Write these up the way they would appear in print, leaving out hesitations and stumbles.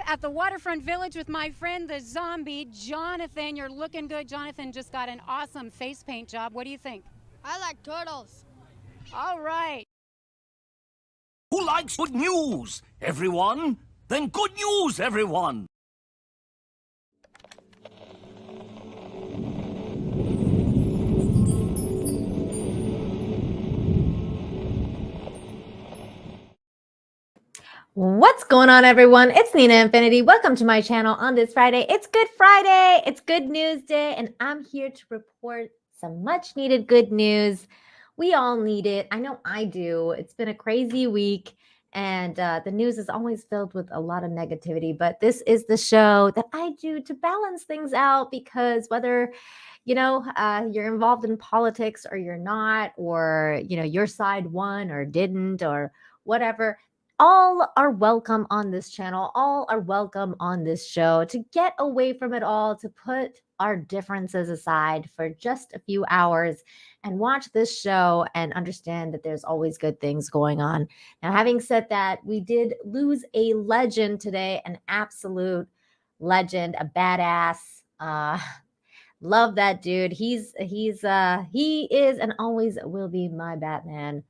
at the Waterfront Village with my friend, the zombie, Jonathan. You're looking good. Jonathan just got an awesome face paint job. What do you think? I like turtles. All right. Who likes good news? Everyone? Then good news, everyone! What's going on, everyone? It's Nina Infinity. Welcome to my channel on this Friday. It's Good Friday. It's Good News Day, and I'm here to report some much needed good news. We all need it. I know I do. It's been a crazy week, and the news is always filled with a lot of negativity, but this is the show that I do to balance things out because whether you're involved in politics or you're not, or, your side won or didn't or whatever, all are welcome on this channel. All are welcome on this show to get away from it all, to put our differences aside for just a few hours and watch this show and understand that there's always good things going on. Now, having said that, we did lose a legend today, an absolute legend, a badass. Love that dude. He is and always will be my Batman.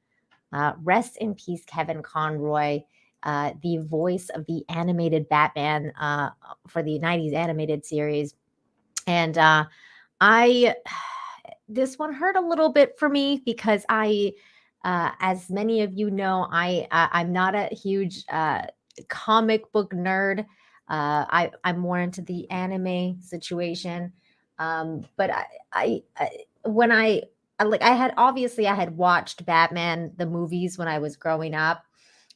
Rest in peace, Kevin Conroy, the voice of the animated Batman for the 90s animated series. And I this one hurt a little bit for me because as many of you know, I'm not a huge comic book nerd. I'm more into the anime situation. But when I had watched Batman the movies when I was growing up,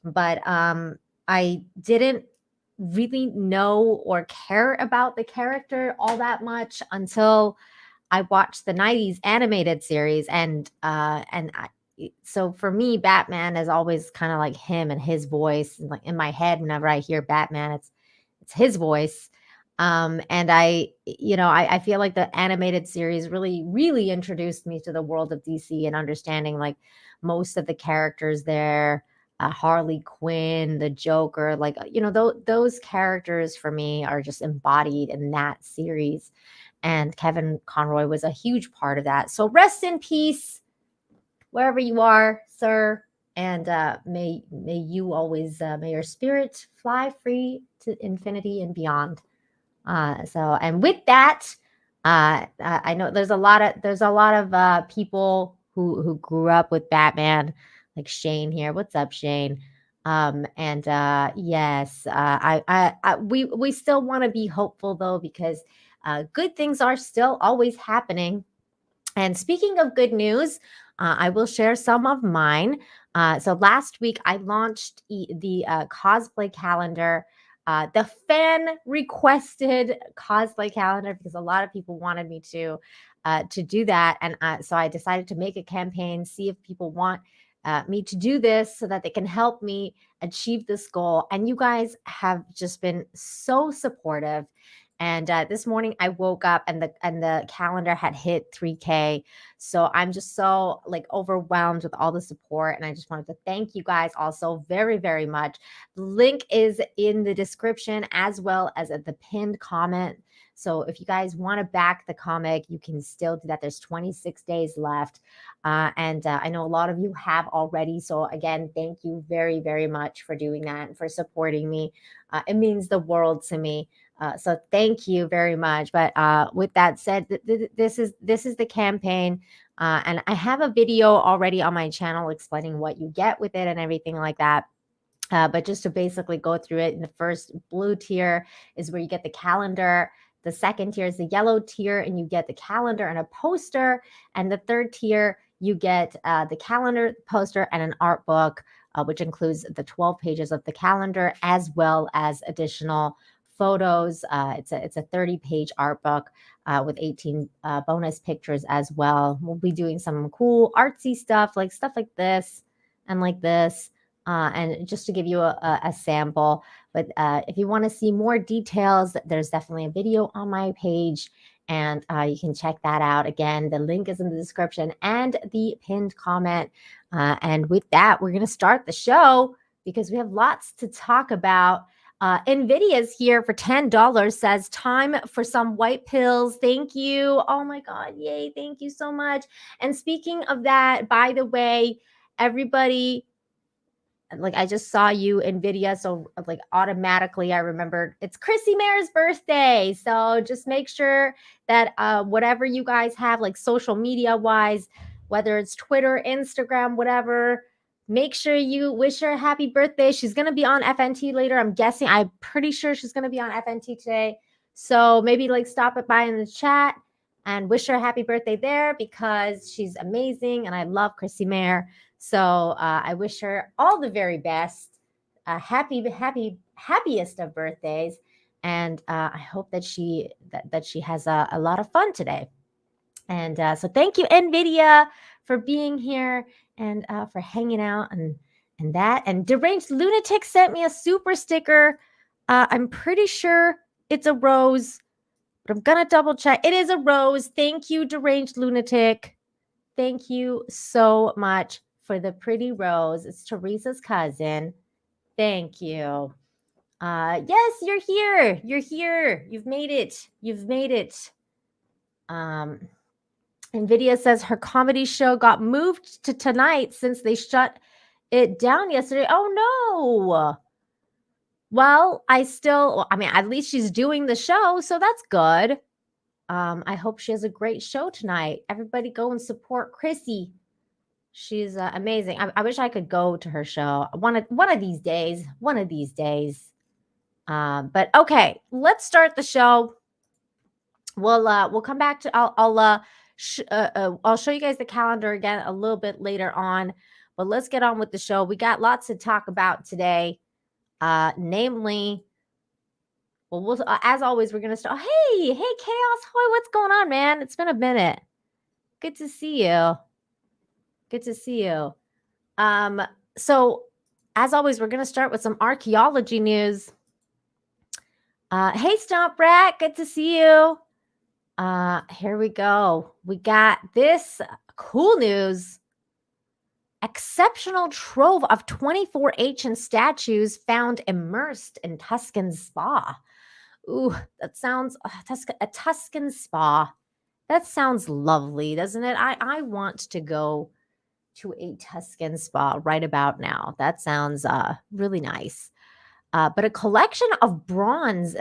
but I didn't really know or care about the character all that much until I watched the 90s animated series. So for me, Batman is always kind of like him and his voice. And like in my head, whenever I hear Batman, it's his voice. And I feel like the animated series really, really introduced me to the world of DC and understanding like most of the characters there, Harley Quinn, the Joker, like, those characters for me are just embodied in that series. And Kevin Conroy was a huge part of that. So rest in peace, wherever you are, sir. And may you always, may your spirit fly free to infinity and beyond. And with that, I know there's a lot of people who grew up with Batman, like Shane here. What's up, Shane? Yes, we still want to be hopeful though, because good things are still always happening. And speaking of good news, I will share some of mine. So last week I launched the cosplay calendar, the fan requested cosplay calendar, because a lot of people wanted me to do that. And so I decided to make a campaign, see if people want me to do this so that they can help me achieve this goal. And you guys have just been so supportive. And this morning I woke up and the calendar had hit 3K. So I'm just so like overwhelmed with all the support. And I just wanted to thank you guys also very, very much. The link is in the description as well as at the pinned comment. So if you guys want to back the comic, you can still do that. There's 26 days left. And I know a lot of you have already. So again, thank you very, very much for doing that and for supporting me. It means the world to me. So thank you very much. But with that said, this is the campaign. And I have a video already on my channel explaining what you get with it and everything like that. But just to basically go through it, in the first blue tier is where you get the calendar. The second tier is the yellow tier, and you get the calendar and a poster. And the third tier, you get the calendar, poster, and an art book, which includes the 12 pages of the calendar as well as additional photos. It's a 30-page art book with 18 bonus pictures as well. We'll be doing some cool artsy stuff like this and like this. And just to give you a sample. But if you want to see more details, there's definitely a video on my page, and you can check that out. Again, the link is in the description and the pinned comment. And with that, we're going to start the show because we have lots to talk about. Nvidia's here for $10, says time for some white pills. Thank you. Oh my God. Yay. Thank you so much. And speaking of that, by the way, everybody, like I just saw you Nvidia, so like automatically I remembered it's Chrissy Mare's birthday. So just make sure that whatever you guys have, like social media wise, whether it's Twitter, Instagram, whatever, make sure you wish her a happy birthday. She's gonna be on FNT later. I'm pretty sure she's gonna be on FNT today. So maybe like stop it by in the chat and wish her a happy birthday there because she's amazing and I love Chrissy Mare. So I wish her all the very best, happiest of birthdays, and I hope that she has a lot of fun today. And so thank you, NVIDIA, for being here and for hanging out and that. And Deranged Lunatic sent me a super sticker. I'm pretty sure it's a rose, but I'm gonna double check. It is a rose. Thank you, Deranged Lunatic. Thank you so much for the pretty rose. It's Teresa's cousin. Thank you. Yes, you're here. You're here. You've made it. You've made it. Nvidia says her comedy show got moved to tonight since they shut it down yesterday. Oh no. Well, at least she's doing the show, so that's good. I hope she has a great show tonight. Everybody go and support Chrissy. She's amazing. I wish I could go to her show one of these days. One of these days. But okay, let's start the show. We'll come back to. I'll show you guys the calendar again a little bit later on. But let's get on with the show. We got lots to talk about today. Namely, as always, we're gonna start. Hey, Chaos Hoy, what's going on, man? It's been a minute. Good to see you. Good to see you. So as always, we're going to start with some archaeology news. Hey, Stomp Rat, good to see you. Here we go. We got this cool news. Exceptional trove of 24 ancient statues found immersed in Tuscan spa. Ooh, that sounds a Tuscan spa. That sounds lovely, doesn't it? I want to go to a Tuscan spa right about now. That sounds really nice. But a collection of bronzes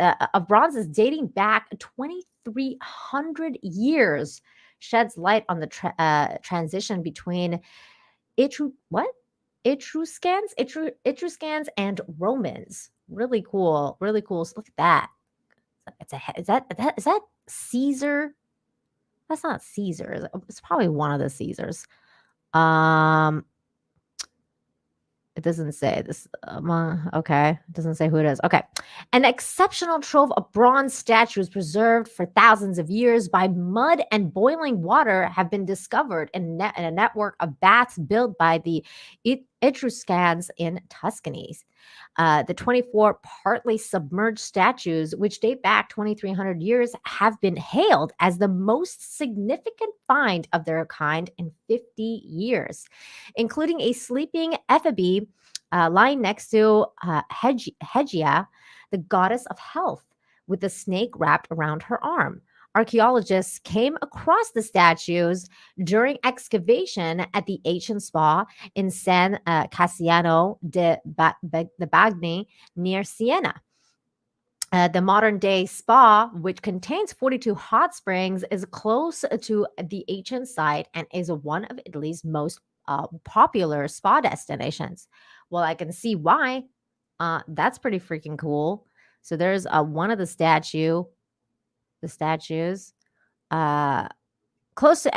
dating back 2,300 years sheds light on the transition between Etruscans and Romans. Really cool, really cool. So look at that. Is that Caesar? That's not Caesar. It's probably one of the Caesars. It doesn't say this. Okay. It doesn't say who it is. Okay. An exceptional trove of bronze statues preserved for thousands of years by mud and boiling water have been discovered in a network of baths built by the Etruscans in Tuscany. The 24 partly submerged statues, which date back 2,300 years, have been hailed as the most significant find of their kind in 50 years, including a sleeping effigy lying next to Hegia, the goddess of health, with a snake wrapped around her arm. Archaeologists came across the statues during excavation at the ancient spa in San Cassiano de Bagni near Siena. The modern day spa, which contains 42 hot springs, is close to the ancient site and is one of Italy's most popular spa destinations. Well, I can see why. That's pretty freaking cool. So there's one of the statues, close to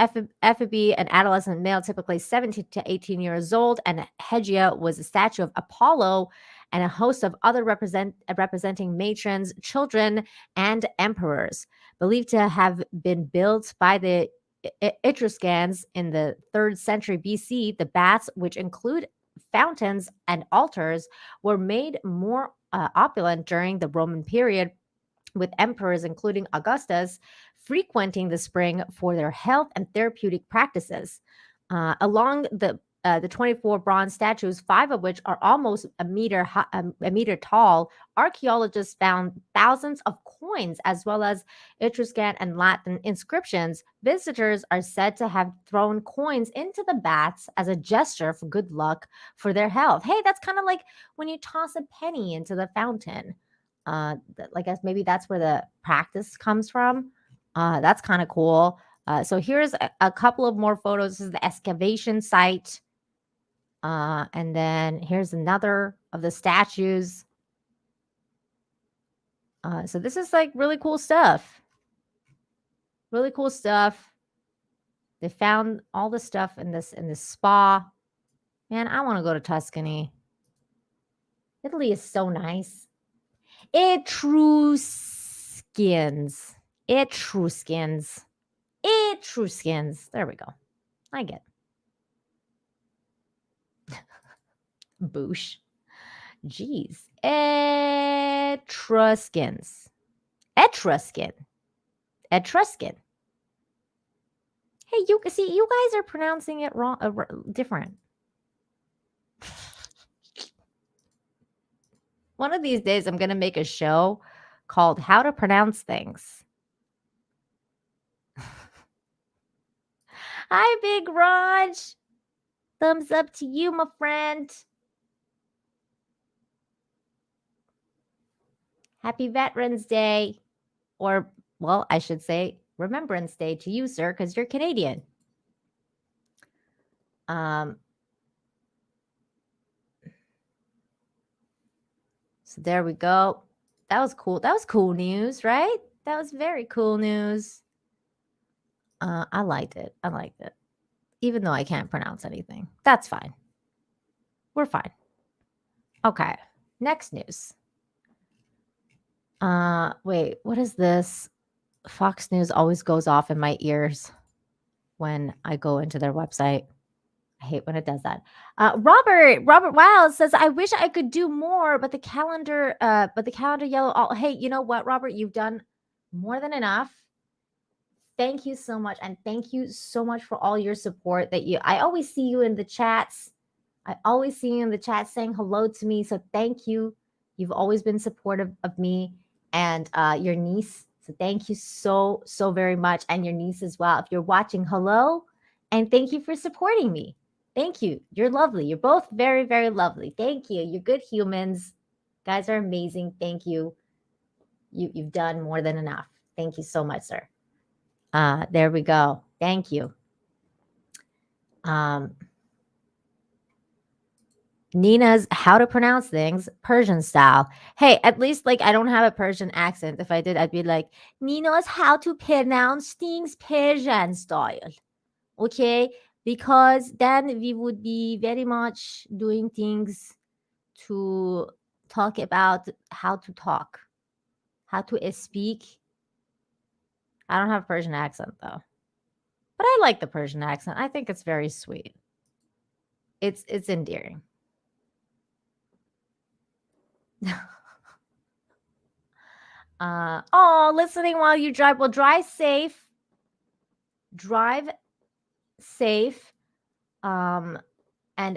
Ephibi, an adolescent male, typically 17 to 18 years old, and Hegia was a statue of Apollo and a host of other representing matrons, children, and emperors, believed to have been built by the Etruscans in the 3rd century BC. The baths, which include fountains and altars, were made more opulent during the Roman period, with emperors, including Augustus, frequenting the spring for their health and therapeutic practices. Along the the 24 bronze statues, 5 of which are almost a meter tall, archaeologists found thousands of coins as well as Etruscan and Latin inscriptions. Visitors are said to have thrown coins into the baths as a gesture for good luck for their health. Hey, that's kind of like when you toss a penny into the fountain. I guess maybe that's where the practice comes from. That's kind of cool. So here's a couple of more photos. This is the excavation site. And then here's another of the statues. So this is like really cool stuff. Really cool stuff. They found all the stuff in this spa. Man, I want to go to Tuscany. Italy is so nice. Etruscans. Etruscans. Etruscans. There we go. I get it. Boosh. Jeez. Etruscans. Etruscan. Etruscan. Hey, you see, you guys are pronouncing it wrong, different. One of these days, I'm going to make a show called How to Pronounce Things. Hi, Big Raj. Thumbs up to you, my friend. Happy Veterans Day. Or, well, I should say Remembrance Day to you, sir, because you're Canadian. So there we go. That was cool. That was cool news, right? That was very cool news. I liked it. I liked it. Even though I can't pronounce anything. That's fine. We're fine. Okay. Next news. Wait, what is this? Fox News always goes off in my ears when I go into their website. I hate when it does that. Robert Wild says, I wish I could do more, but the calendar yellow. Hey, you know what, Robert? You've done more than enough. Thank you so much. And thank you so much for all your support I always see you in the chats. I always see you in the chat saying hello to me. So thank you. You've always been supportive of me and your niece. So thank you so very much. And your niece as well. If you're watching, hello. And thank you for supporting me. Thank you. You're lovely. You're both very, very lovely. Thank you. You're good humans. Guys are amazing. Thank you. You've done more than enough. Thank you so much, sir. There we go. Thank you. Nina's How to Pronounce Things, Persian style. Hey, at least like I don't have a Persian accent. If I did, I'd be like, Nina's How to Pronounce Things, Persian style. Okay? Because then we would be very much doing things to talk about how to talk, how to speak. I don't have a Persian accent though. But I like the Persian accent. I think it's very sweet. It's endearing. Listening while you drive. Well, drive safe. Drive safe. And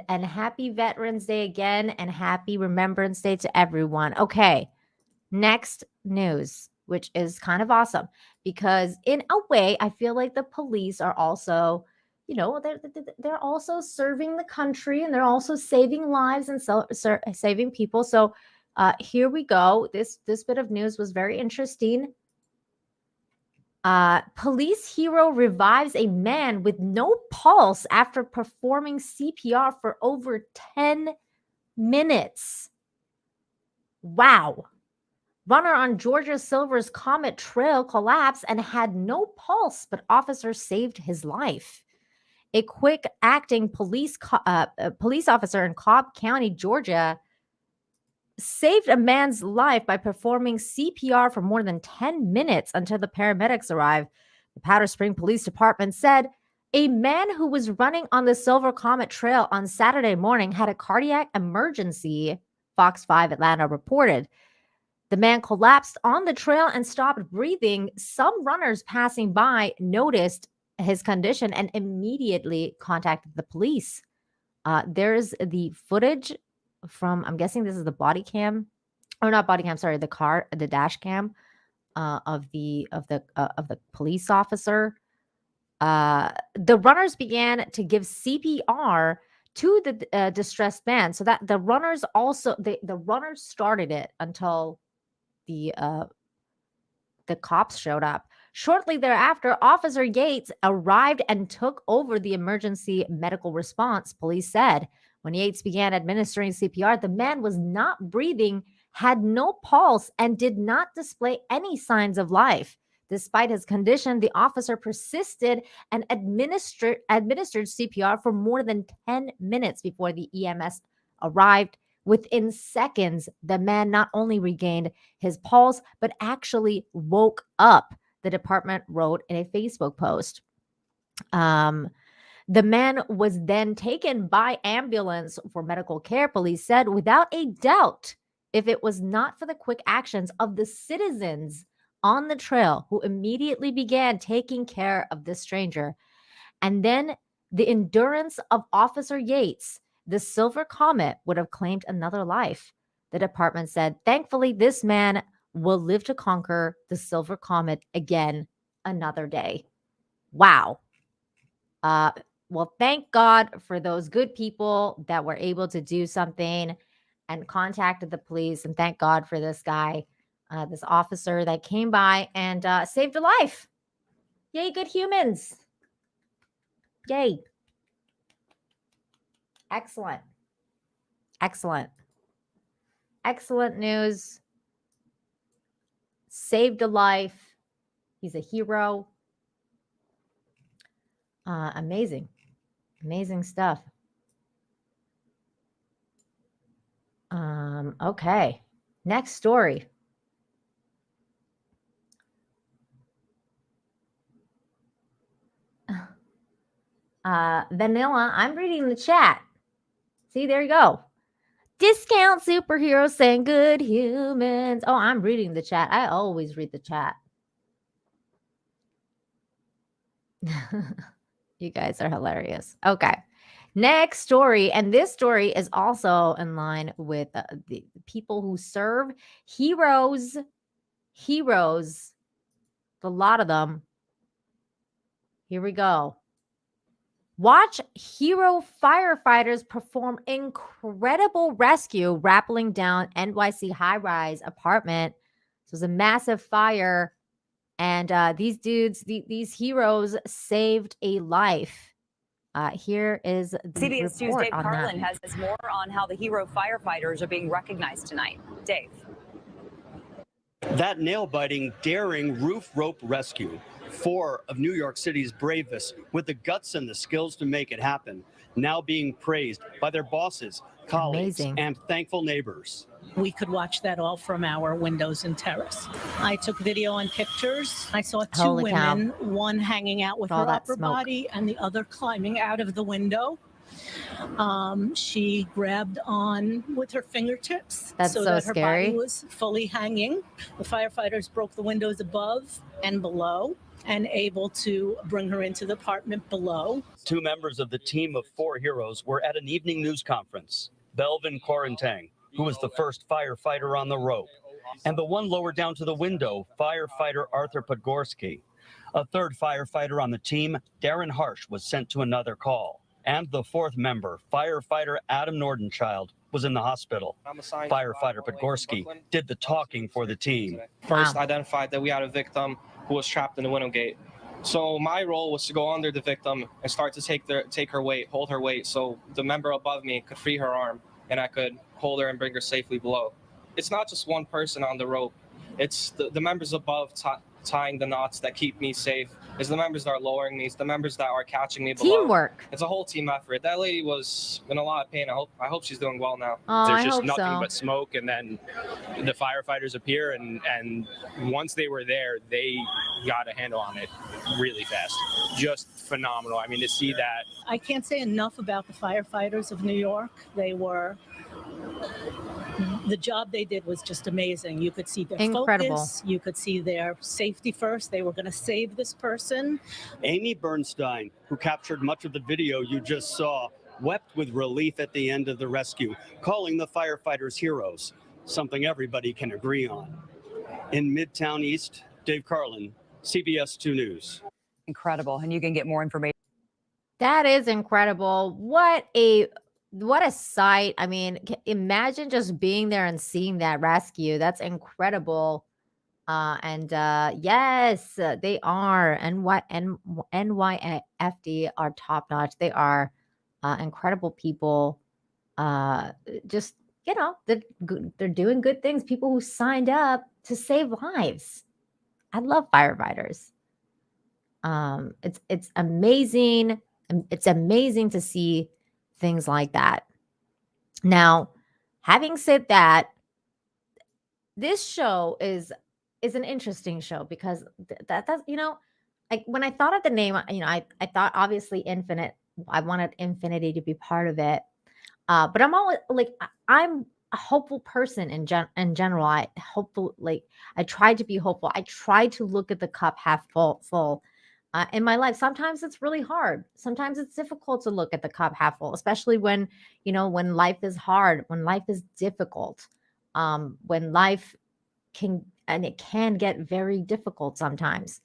happy Veterans Day again, and happy Remembrance Day to everyone. Okay, next news, which is kind of awesome because in a way, I feel like the police are also, they're also serving the country and they're also saving lives and saving people. So here we go. This bit of news was very interesting. Police hero revives a man with no pulse after performing CPR for over 10 minutes. Wow. Runner on Georgia Silver's Comet Trail collapsed and had no pulse, but officers saved his life. A quick-acting police officer in Cobb County, Georgia, saved a man's life by performing CPR for more than 10 minutes until the paramedics arrived. The Powder Spring Police Department said a man who was running on the Silver Comet Trail on Saturday morning had a cardiac emergency, Fox 5 Atlanta reported. The man collapsed on the trail and stopped breathing. Some runners passing by noticed his condition and immediately contacted the police. There's the footage from, I'm guessing this is the body cam, or not body cam, sorry, the dash cam of the police officer. The runners began to give CPR to the distressed man, so that the runners started it until the cops showed up. Shortly thereafter, Officer Yates arrived and took over the emergency medical response, police said. When Yates began administering CPR, the man was not breathing, had no pulse, and did not display any signs of life. Despite his condition, the officer persisted and administered CPR for more than 10 minutes before the EMS arrived. Within seconds, the man not only regained his pulse, but actually woke up, the department wrote in a Facebook post. The man was then taken by ambulance for medical care, police said, without a doubt. If it was not for the quick actions of the citizens on the trail who immediately began taking care of this stranger, and then the endurance of Officer Yates, the Silver Comet would have claimed another life. The department said, thankfully, this man will live to conquer the Silver Comet again another day. Wow. Well, thank God for those good people that were able to do something and contacted the police. And thank God for this guy, this officer that came by and saved a life. Yay, good humans. Yay. Excellent. Excellent. Excellent news. Saved a life. He's a hero. Amazing. Amazing stuff. Okay. Next story. Vanilla, I'm reading the chat. See, there you go. Discount superheroes saying good humans. Oh, I'm reading the chat. I always read the chat. You guys are hilarious. Okay. Next story. And this story is also in line with the people who serve heroes. Heroes. A lot of them. Here we go. Watch hero firefighters perform incredible rescue rappelling down NYC high-rise apartment. So it was a massive fire. And these dudes, these heroes saved a life. Here is the CBS 2's report Dave on Carlin that. has more on how the hero firefighters are being recognized tonight. Dave. That nail-biting, daring roof rope rescue. 4 of New York City's bravest, with the guts and the skills to make it happen, now being praised by their bosses, colleagues, Amazing. and thankful neighbors. We could watch that all from our windows and terrace. I took video and pictures. I saw 2 Holy cow. women, one hanging out with All her that upper smoke. body and the other climbing out of the window. She grabbed on with her fingertips That's so that her scary. body was fully hanging. The firefighters broke the windows above and below and able to bring her into the apartment below. 2 members of the team of 4 heroes were at an evening news conference. Belvin Quarantang, who was the first firefighter on the rope, and the one lower down to the window, firefighter Arthur Podgorski. A third firefighter on the team, Darren Harsh, was sent to another call. And the 4th member, firefighter Adam Nordenchild, was in the hospital. Firefighter Podgorski did the talking for the team. First identified that we had a victim who was trapped in the window gate. So my role was to go under the victim and start to take her weight, hold her weight, so the member above me could free her arm and I could hold her and bring her safely below. It's not just one person on the rope. It's the members above tying the knots that keep me safe. It's the members that are lowering me. It's the members that are catching me below. Teamwork. It's a whole team effort. That lady was in a lot of pain. I hope she's doing well now. Oh, There's I just hope nothing so. but smoke, and then the firefighters appear, and once they were there, they got a handle on it really fast. Just phenomenal. I mean, to see that. I can't say enough about the firefighters of New York. The job they did was just amazing. You could see their Incredible. focus. You could see their safety first. They were going to save this person. Amy Bernstein, who captured much of the video you just saw, wept with relief at the end of the rescue, calling the firefighters heroes, something everybody can agree on. In Midtown East, Dave Carlin, CBS 2 News. Incredible. And you can get more information. That is incredible. What a sight. I mean, imagine just being there and seeing that rescue. That's incredible. Yes, they are. NYFD are top notch. They are incredible people. Just, they're doing good things. People who signed up to save lives. I love firefighters. It's amazing. It's amazing to see things like that. Now, having said that, this show is an interesting show because that's like when I thought of the name, I thought obviously Infinite. I wanted Infinity to be part of it, but I'm always like I'm a hopeful person in general. I try to be hopeful. I try to look at the cup half full. In my life, sometimes it's really hard. Sometimes it's difficult to look at the cup half full, especially when life is hard, when life is difficult, when life can get very difficult sometimes.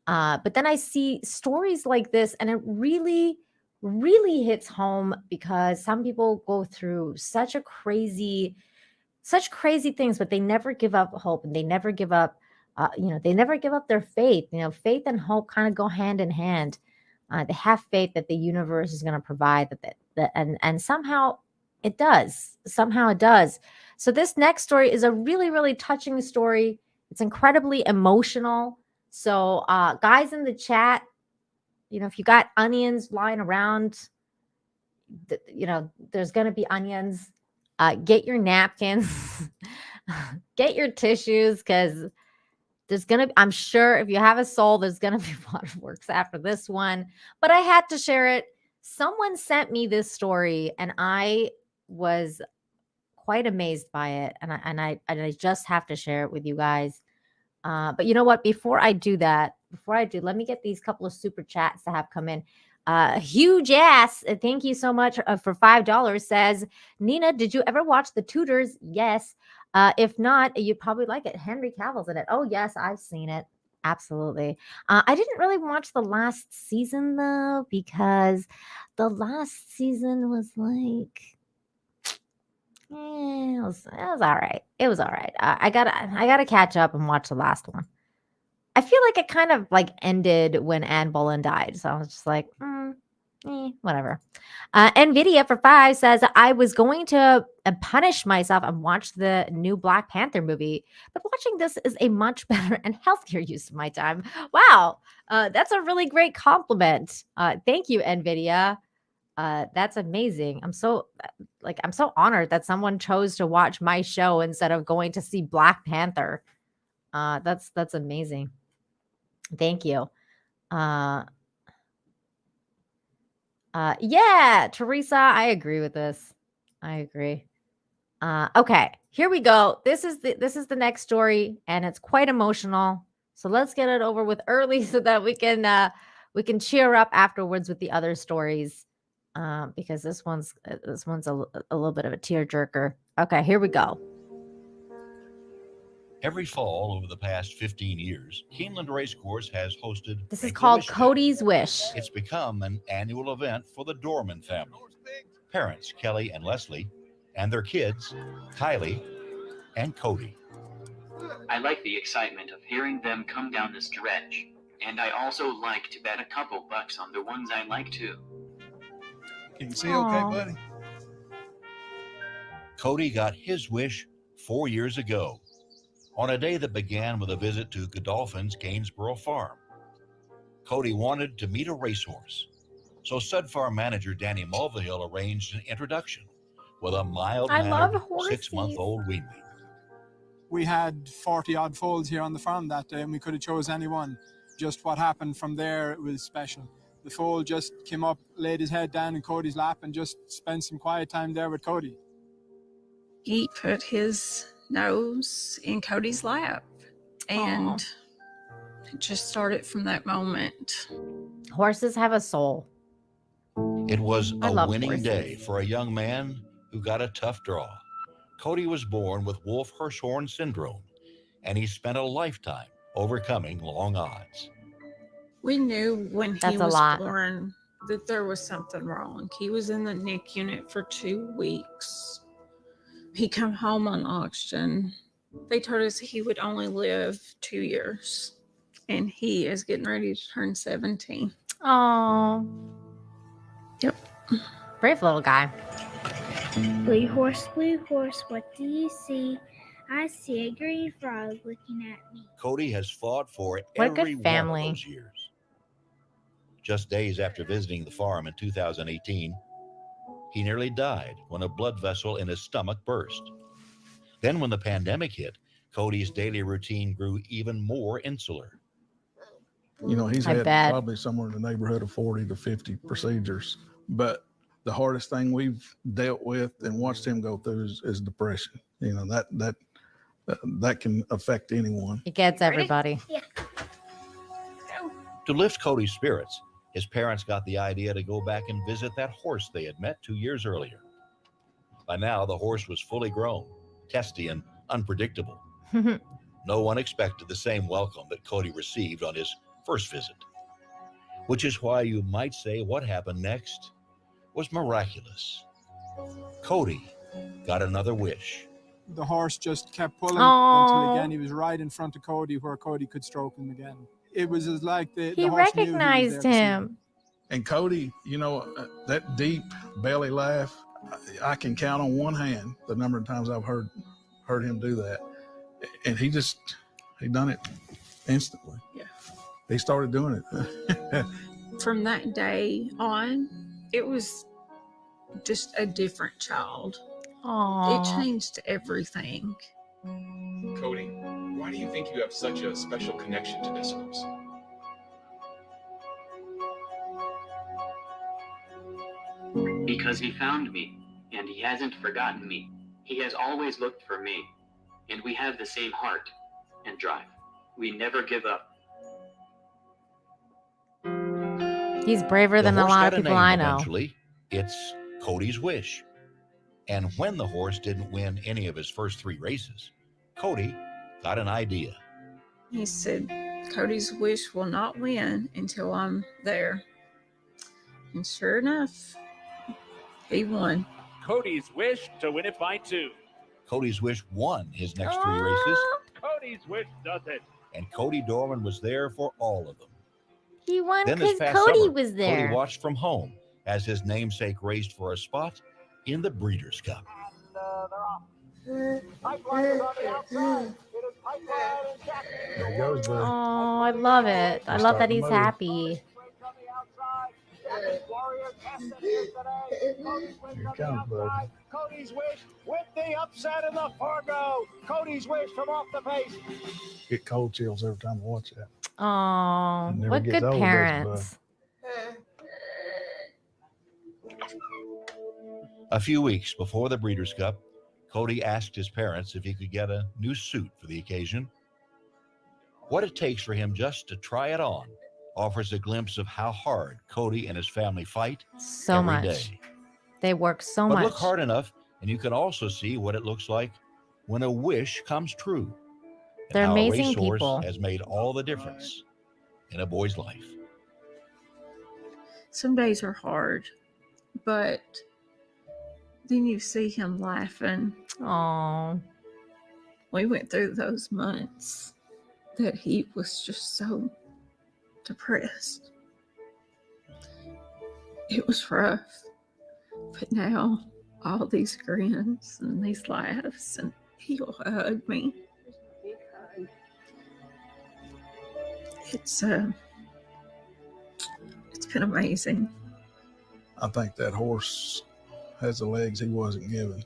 But then I see stories like this, and it really, really hits home because some people go through such crazy things, but they never give up hope, and they never give up. They never give up their faith. Faith and hope kind of go hand in hand. They have faith that the universe is going to provide and somehow it does. Somehow it does. So this next story is a really, really touching story. It's incredibly emotional. So guys in the chat, if you got onions lying around, there's going to be onions. Get your napkins, get your tissues, because I'm sure if you have a soul, there's going to be waterworks after this one. But I had to share it. Someone sent me this story and I was quite amazed by it. And I just have to share it with you guys. But you know what? Before I do, let me get these couple of super chats that have come in. Huge ass. Thank you so much for $5. Says, Nina, did you ever watch The Tudors? Yes. If not, you'd probably like it. Henry Cavill's in it. Oh, yes, I've seen it. Absolutely. I didn't really watch the last season, though, because the last season was like, it was all right. It was all right. I gotta catch up and watch the last one. I feel like it kind of like ended when Anne Boleyn died. So I was just like, whatever. NVIDIA for 5 says, I was going to punish myself and watch the new Black Panther movie, but watching this is a much better and healthier use of my time. Wow. That's a really great compliment. Thank you, NVIDIA. That's amazing. I'm so honored that someone chose to watch my show instead of going to see Black Panther. That's amazing. Thank you. Yeah, Teresa, I agree with this. I agree. Okay, here we go. This is the next story, and it's quite emotional. So let's get it over with early so that we can cheer up afterwards with the other stories. Because this one's a little bit of a tearjerker. Okay, here we go. Every fall over the past 15 years, Keeneland Racecourse has hosted. This is called Cody's Wish. It's become an annual event for the Dorman family. Parents Kelly and Leslie, and their kids, Kylie and Cody. I like the excitement of hearing them come down the stretch, and I also like to bet a couple bucks on the ones I like too. Can you see okay, buddy? Cody got his wish 4 years ago, on a day that began with a visit to Godolphin's Gainsborough farm. Cody wanted to meet a racehorse, so stud farm manager Danny Mulvihill arranged an introduction with a mild-mannered 6-month-old weanling. We had 40-odd foals here on the farm that day, and we could have chose any one. Just what happened from there, it was special. The foal just came up, laid his head down in Cody's lap, and just spent some quiet time there with Cody. He put his nose in Cody's lap, and it just started from that moment. Horses have a soul. It was I a love winning horses. day for a young man who got a tough draw. Cody was born with Wolf-Hirschhorn syndrome, and he spent a lifetime overcoming long odds. We knew when he That's a was lot. born that there was something wrong. He was in the NIC unit for 2 weeks. He came home on oxygen. They told us he would only live 2 years, and he is getting ready to turn 17. Oh, Yep. brave little guy. Blue horse, what do you see? I see a green frog looking at me. Cody has fought for What a good every one of family. those years. Just days after visiting the farm in 2018, he nearly died when a blood vessel in his stomach burst. Then when the pandemic hit, Cody's daily routine grew even more insular. You know, he's I had bet. probably somewhere in the neighborhood of 40 to 50 procedures. But the hardest thing we've dealt with and watched him go through is depression. You know, that can affect anyone. It gets everybody. Yeah. To lift Cody's spirits, his parents got the idea to go back and visit that horse they had met 2 years earlier. By now, the horse was fully grown, testy, and unpredictable. No one expected the same welcome that Cody received on his first visit. Which is why you might say what happened next was miraculous. Cody got another wish. The horse just kept pulling Aww. until again he was right in front of Cody where Cody could stroke him again. It was as like the He horse knew he was recognized there to see him. And Cody, you know, that deep belly laugh, I can count on one hand the number of times I've heard him do that. And he done it instantly. Yeah. He started doing it. From that day on, it was just a different child. Aww. It changed everything. Cody, why do you think you have such a special connection to this horse? Because he found me, and he hasn't forgotten me. He has always looked for me, and we have the same heart and drive. We never give up. He's braver The than a horse lot got of people name I know. Eventually, it's Cody's Wish. And when the horse didn't win any of his first 3 races, Cody got an idea. He said, Cody's wish will not win until I'm there. And sure enough, he won. Cody's wish to win it by 2. Cody's Wish won his next 3 races, Cody's wish does it. and Cody Dorman was there for all of them. He won Then this because past Cody summer, was there. Cody watched from home as his namesake raced for a spot in the Breeders' Cup. There he goes, buddy. Oh, I love it. I love that he's happy. Here it comes, buddy. Cody's Wish with the upset in the Fargo. Cody's Wish from off the pace. Get cold chills every time I watch that. Oh, Never what gets good old, does it, parents. A few weeks before the Breeders' Cup, Cody asked his parents if he could get a new suit for the occasion. What it takes for him just to try it on offers a glimpse of how hard Cody and his family fight So every much. day. They work so But much. look hard enough, and you can also see what it looks like when a wish comes true. And They're how amazing a racehorse people. has made all the difference in a boy's life. Some days are hard, but then you see him laughing. Oh, We went through those months that he was just so depressed. It was rough, but now all these grins and these laughs, and he'll hug me. It's been amazing. I think that horse has the legs he wasn't given.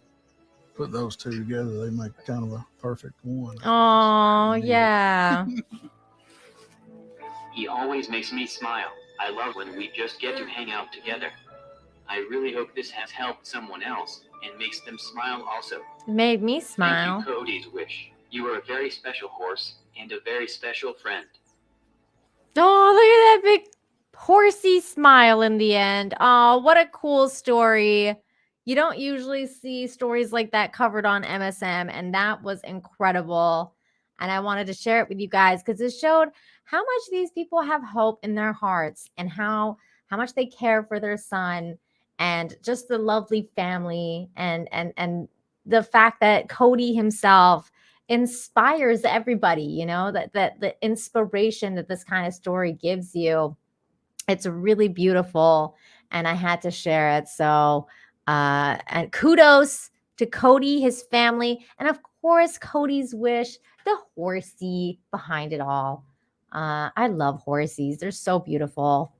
Put those two together, they make kind of a perfect one. oh, yeah. He always makes me smile. I love when we just get to hang out together. I really hope this has helped someone else and makes them smile also. It made me smile. Thank you, Cody's Wish. You are a very special horse and a very special friend. Oh, look at that big Horsey smile in the end. Oh, what a cool story. You don't usually see stories like that covered on MSM, and that was incredible. And I wanted to share it with you guys because it showed how much these people have hope in their hearts and how much they care for their son and just the lovely family and the fact that Cody himself inspires everybody, you know, that the inspiration that this kind of story gives you. It's really beautiful, and I had to share it. So, and kudos to Cody, his family, and of course, Cody's wish, the horsey behind it all. I love horsies, they're so beautiful.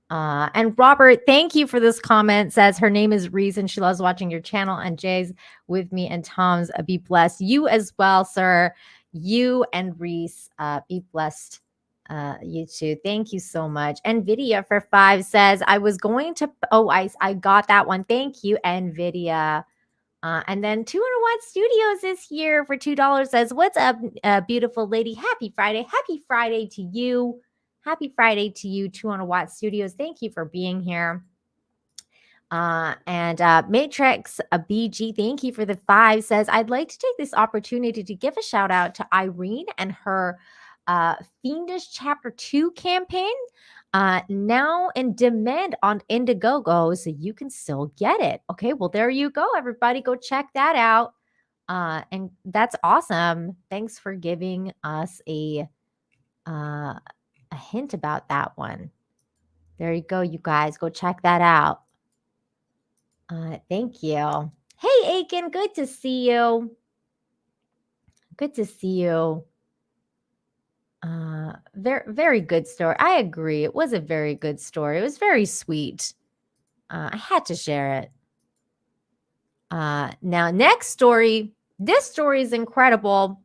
And Robert, thank you for this comment. Says her name is Reese and she loves watching your channel. And Jay's with me and Tom's. Be blessed. You as well, sir. You and Reese, be blessed. You too. Thank you so much. Nvidia for 5 says I was going to. Oh, I got that one. Thank you, Nvidia. And then 200 Watt Studios is here for $2. Says, what's up, beautiful lady? Happy Friday. Happy Friday to you. Happy Friday to you, 200 Watt Studios. Thank you for being here. And Matrix BG, thank you for the 5. Says, I'd like to take this opportunity to give a shout out to Irene and her Fiendish Chapter 2 campaign. Now in demand on Indiegogo, so you can still get it. Okay, well, there you go, everybody. Go check that out. And that's awesome. Thanks for giving us a hint about that one. There you go, you guys. Go check that out. Thank you. Hey, Aiken, good to see you. Good to see you. Very, very good story. I agree. It was a very good story. It was very sweet. I had to share it. Now, next story. This story is incredible.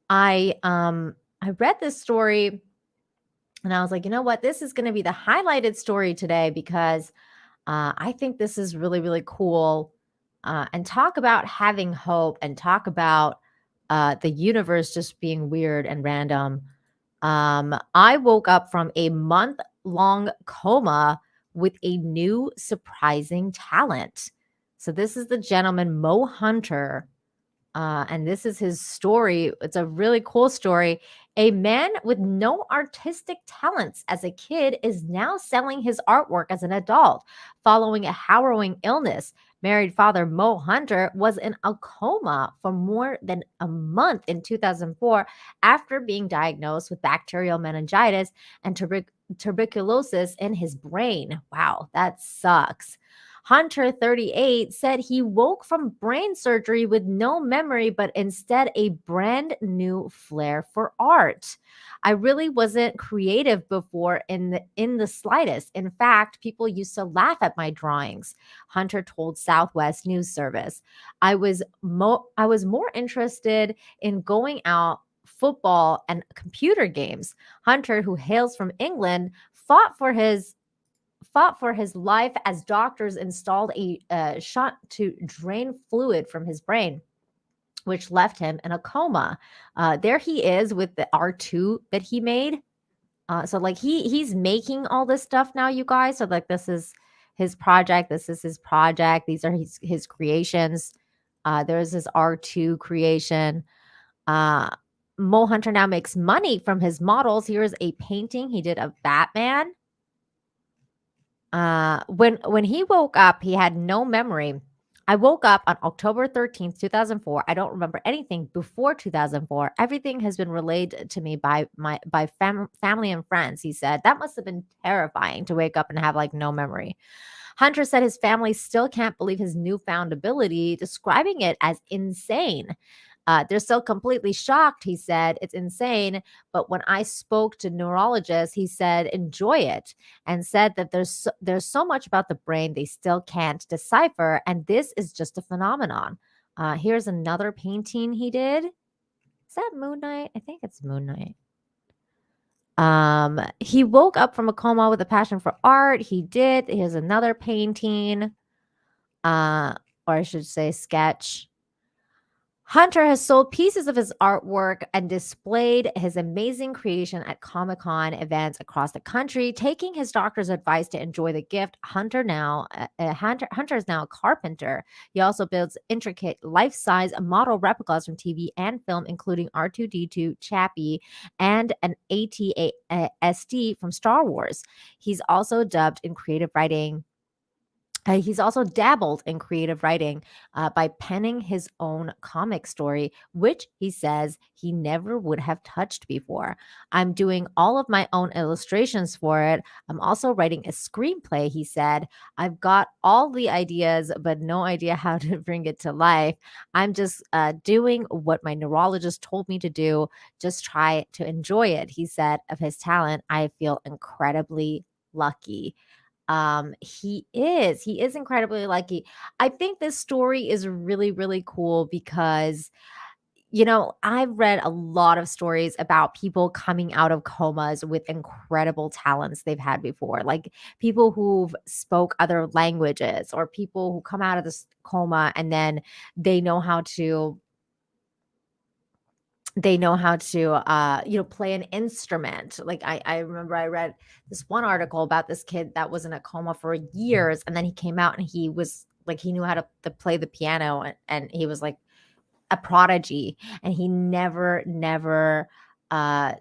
I read this story and I was like, you know what? This is going to be the highlighted story today because I think this is really, really cool. And talk about having hope and talk about the universe just being weird and random. I woke up from a month-long coma with a new surprising talent. So this is the gentleman, Mo Hunter. And this is his story. It's a really cool story. A man with no artistic talents as a kid is now selling his artwork as an adult following a harrowing illness. Married father Mo Hunter was in a coma for more than a month in 2004 after being diagnosed with bacterial meningitis and tuberculosis in his brain. Wow, that sucks. Hunter, 38, said he woke from brain surgery with no memory, but instead a brand new flair for art. I really wasn't creative before in the slightest. In fact, people used to laugh at my drawings, Hunter told Southwest News Service. I was more interested in going out, football, and computer games. Hunter, who hails from England, fought for his life as doctors installed a shot to drain fluid from his brain, which left him in a coma. There he is with the R2 that he made. So like he's making all this stuff now, you guys. So like this is his project. This is his project. These are his creations. There's his R2 creation. Mo Hunter now makes money from his models. Here's a painting he did of Batman. When he woke up, he had no memory. I woke up on October 13th, 2004. I don't remember anything before 2004. Everything has been relayed to me by family and friends. He said that must have been terrifying to wake up and have like no memory. Hunter said his family still can't believe his newfound ability, describing it as insane. They're still completely shocked, he said. It's insane. But when I spoke to neurologists, he said, enjoy it, and said that there's so much about the brain they still can't decipher. And this is just a phenomenon. Here's another painting he did. Is that Moon Knight? I think it's Moon Knight. He woke up from a coma with a passion for art. He did. Here's another painting. Or I should say sketch. Hunter has sold pieces of his artwork and displayed his amazing creation at Comic-Con events across the country, taking his doctor's advice to enjoy the gift. Hunter is now a carpenter. He also builds intricate life-size model replicas from TV and film, including R2-D2, Chappie, and an AT-ST from Star Wars. He's also dabbled in creative writing by penning his own comic story, which he says he never would have touched before. I'm doing all of my own illustrations for it. I'm also writing a screenplay, he said. I've got all the ideas, but no idea how to bring it to life. I'm just doing what my neurologist told me to do. Just try to enjoy it, he said. Of his talent, I feel incredibly lucky. He is incredibly lucky. I think this story is really, really cool because I've read a lot of stories about people coming out of comas with incredible talents they've had before, like people who've spoke other languages, or people who come out of this coma and then they know how to play an instrument. Like I remember I read this one article about this kid that was in a coma for years, and then he came out and he was like, he knew how to play the piano, and he was like a prodigy, and he never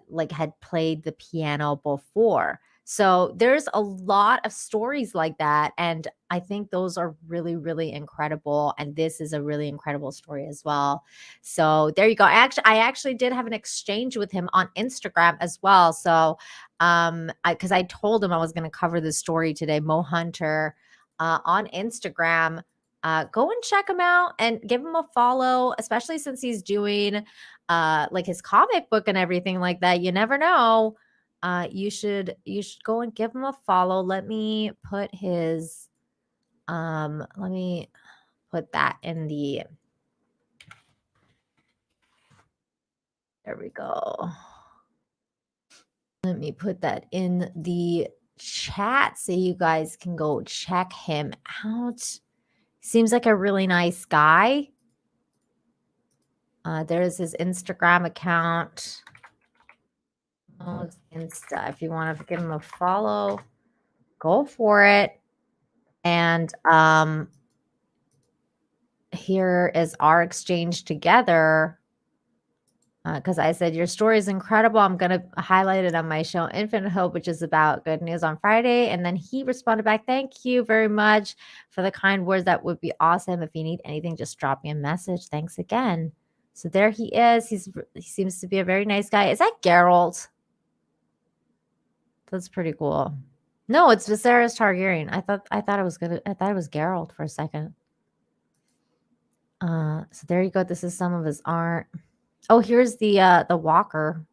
like had played the piano before. So there's a lot of stories like that, and I think those are really, really incredible, and this is a really incredible story as well. So there you go. I actually did have an exchange with him on Instagram as well. So because I told him I was going to cover this story today, Mo Hunter, on Instagram. Go and check him out and give him a follow, especially since he's doing like his comic book and everything like that. You never know. You should go and give him a follow. Let me put that in the, there we go. Let me put that in the chat so you guys can go check him out. Seems like a really nice guy. There's his Instagram account. Oh, it's Insta. If you want to give him a follow, go for it. And here is our exchange together. Because I said, your story is incredible. I'm going to highlight it on my show, Infinite Hope, which is about good news on Friday. And then he responded back, thank you very much for the kind words. That would be awesome. If you need anything, just drop me a message. Thanks again. So there he is. He seems to be a very nice guy. Is that Geralt? That's pretty cool. No, it's Viserys Targaryen. I thought it was Geralt for a second. So there you go. This is some of his art. Oh, here's the walker.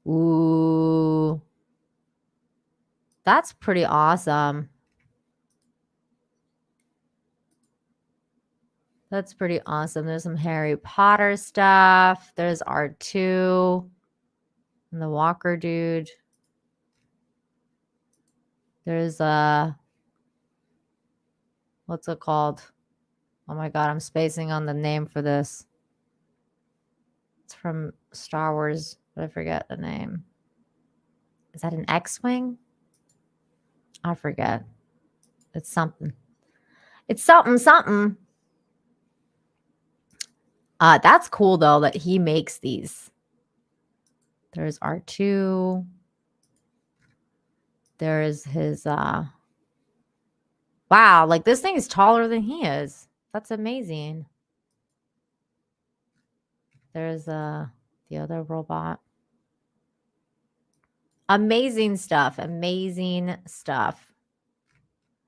Ooh. That's pretty awesome. That's pretty awesome. There's some Harry Potter stuff. There's R2 and the walker dude. There's what's it called? Oh my god, I'm spacing on the name for this. It's from Star Wars, but I forget the name. Is that an X-Wing? I forget. It's something. It's something. That's cool though that he makes these. There's R2. There's his wow, like this thing is taller than he is. That's amazing. There's the other robot. Amazing stuff. Amazing stuff.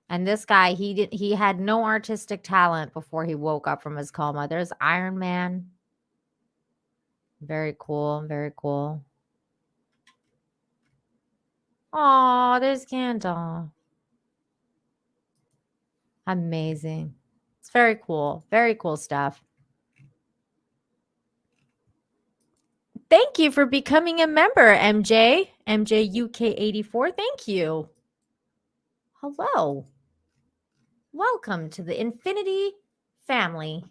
And this guy, he had no artistic talent before he woke up from his coma. There's Iron Man. Very cool. Very cool. Oh, there's Gandalf. Amazing. It's very cool. Very cool stuff. Thank you for becoming a member, MJ. MJ UK84. Thank you. Hello. Welcome to the Infinity family.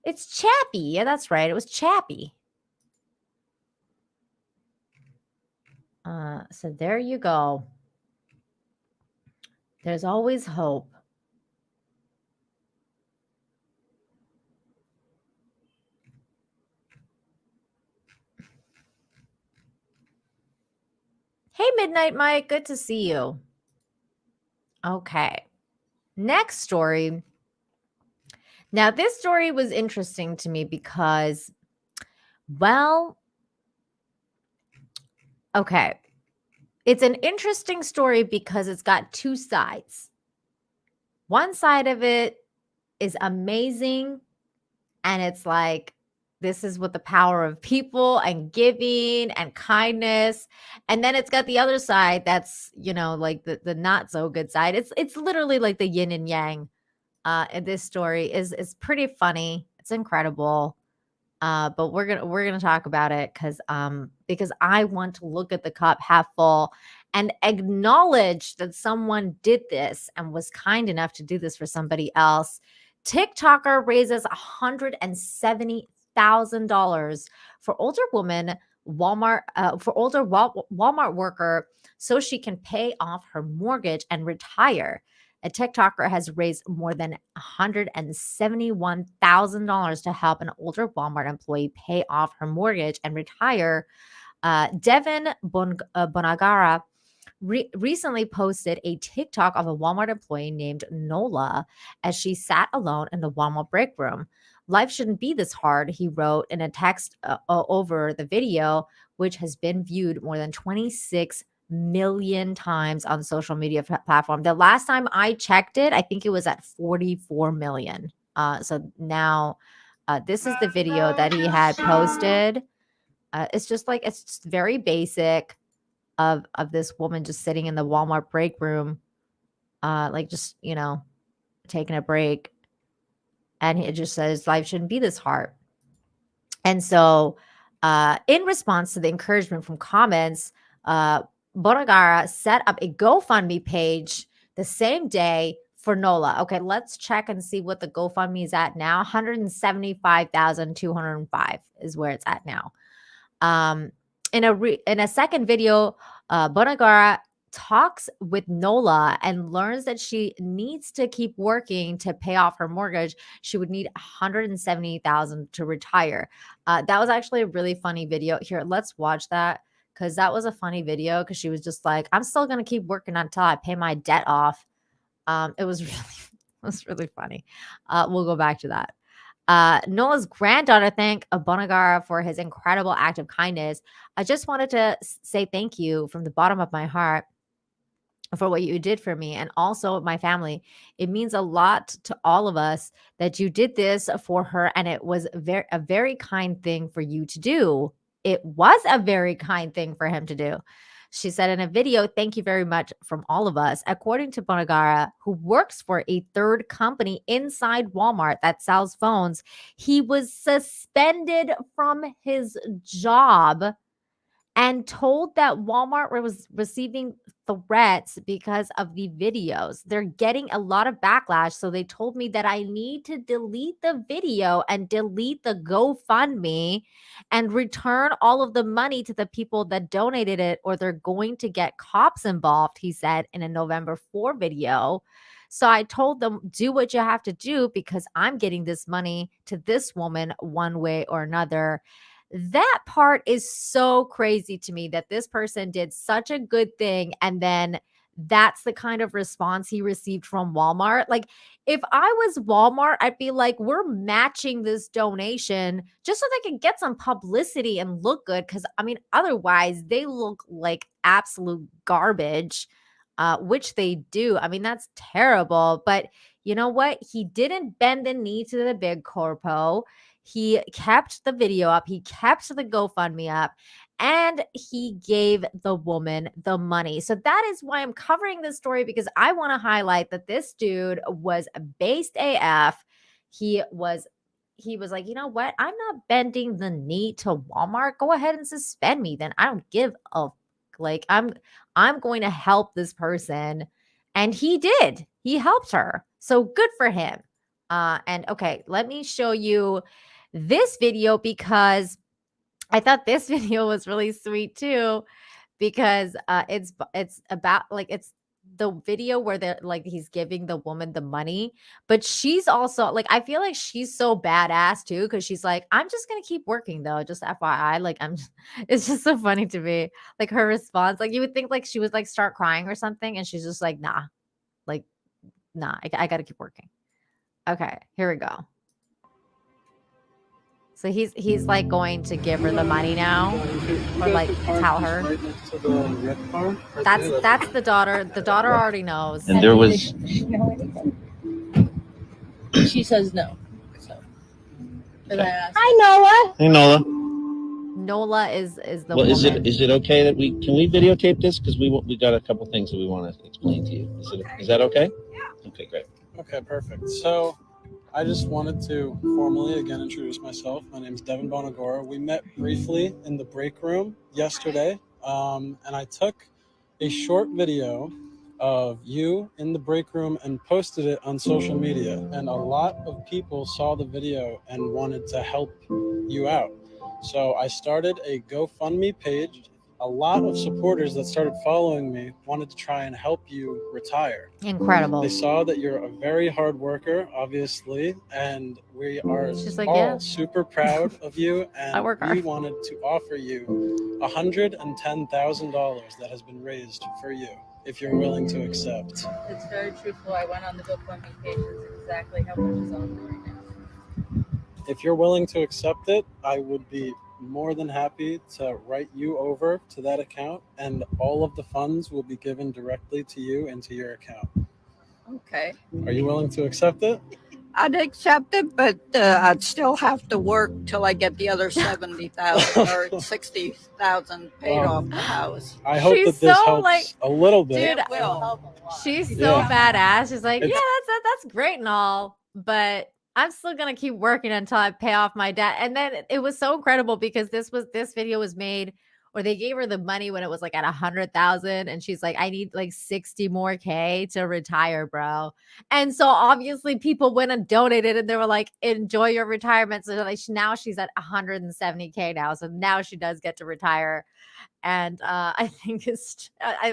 It's Chappie. Yeah, that's right. It was Chappie. So there you go. There's always hope. Hey, Midnight Mike. Good to see you. Okay. Next story. Now, this story was interesting to me because, well, okay. It's an interesting story because it's got two sides. One side of it is amazing, and it's like, this is what the power of people and giving and kindness. And then it's got the other side that's, like the not so good side. It's literally like the yin and yang. In this story is pretty funny. It's incredible. But we're gonna talk about it because I want to look at the cup half full and acknowledge that someone did this and was kind enough to do this for somebody else. TikToker raises $170,000 for older woman Walmart worker so she can pay off her mortgage and retire. A TikToker has raised more than $171,000 to help an older Walmart employee pay off her mortgage and retire. Devin Bonagara recently posted a TikTok of a Walmart employee named Nola as she sat alone in the Walmart break room. Life shouldn't be this hard, he wrote in a text over the video, which has been viewed more than 26 million times on social media platform. The last time I checked it, I think it was at 44 million. So now this is the video that he had posted. It's just very basic of this woman just sitting in the Walmart break room, taking a break. And it just says life shouldn't be this hard. And so in response to the encouragement from comments, Bonagara set up a GoFundMe page the same day for Nola. Okay, let's check and see what the GoFundMe is at now. 175,205 is where it's at now. In a second video, Bonagara talks with Nola and learns that she needs to keep working to pay off her mortgage. She would need $170,000 to retire. That was actually a really funny video. Here, let's watch that because that was a funny video because she was just like, I'm still going to keep working until I pay my debt off. It was really funny. We'll go back to that. Nola's granddaughter thanked Bonagara for his incredible act of kindness. I just wanted to say thank you from the bottom of my heart for what you did for me and also my family. It means a lot to all of us that you did this for her, and it was a very kind thing for you to do. It was a very kind thing for him to do. She said in a video, thank you very much from all of us. According to Bonagara, who works for a third company inside Walmart that sells phones, he was suspended from his job and told that Walmart was receiving threats because of the videos. They're getting a lot of backlash. So they told me that I need to delete the video and delete the GoFundMe and return all of the money to the people that donated it, or they're going to get cops involved, he said in a November 4 video. So I told them, do what you have to do because I'm getting this money to this woman one way or another. That part is so crazy to me that this person did such a good thing. And then that's the kind of response he received from Walmart. Like, if I was Walmart, I'd be like, we're matching this donation just so they can get some publicity and look good. Because, I mean, otherwise they look like absolute garbage, which they do. I mean, that's terrible. But you know what? He didn't bend the knee to the big corpo. He kept the video up. He kept the GoFundMe up. And he gave the woman the money. So that is why I'm covering this story, because I want to highlight that this dude was based AF. He was like, you know what? I'm not bending the knee to Walmart. Go ahead and suspend me. Then I don't give a I'm going to help this person. And he did. He helped her. So good for him. And okay, let me show you this video because I thought this video was really sweet too, because it's about like it's the video where they're like he's giving the woman the money, but she's also like I feel like she's so badass too because she's like I'm just gonna keep working though, just FYI. Like it's just so funny to me, like her response. Like you would think like she would like start crying or something, and she's just like like nah, I gotta keep working. Okay, here we go. So he's like going to give her the money now, or like tell her. That's the daughter. The daughter already knows. And there was She says no. So, Hi Nola. hey Nola. Nola is the Well, woman. is it okay that we videotape this because we got a couple things that we want to explain to you. Is that okay? Yeah. Okay, great. Okay, perfect. So I just wanted to formally again introduce myself. My name is Devin Bonagora. We met briefly in the break room yesterday, and I took a short video of you in the break room and posted it on social media. And a lot of people saw the video and wanted to help you out. So I started a GoFundMe page. A lot of supporters that started following me wanted to try and help you retire. Incredible. They saw that you're a very hard worker, obviously, and we are like, all yeah. super proud of you. I And work we hard. wanted to offer you $110,000 that has been raised for you, if you're willing to accept. It's very truthful. I went on the GoFundMe page. It's exactly how much is on there right now. If you're willing to accept it, I would be more than happy to write you over to that account, and all of the funds will be given directly to you into your account. Okay. Are you willing to accept it? I'd accept it, but I'd still have to work till I get the other 70,000 or 60,000 paid off the house. I hope She's that this so, helps like, a little bit. Dude, It will. she's so Yeah. badass. She's like, It's- yeah, that's great and all, but I'm still gonna keep working until I pay off my debt. And then it was so incredible because this video was made, or they gave her the money when it was like at 100,000, and she's like, I need like 60 more K to retire, bro. And so obviously people went and donated, and they were like, enjoy your retirement. So like now she's at 170K now, so now she does get to retire. And I think it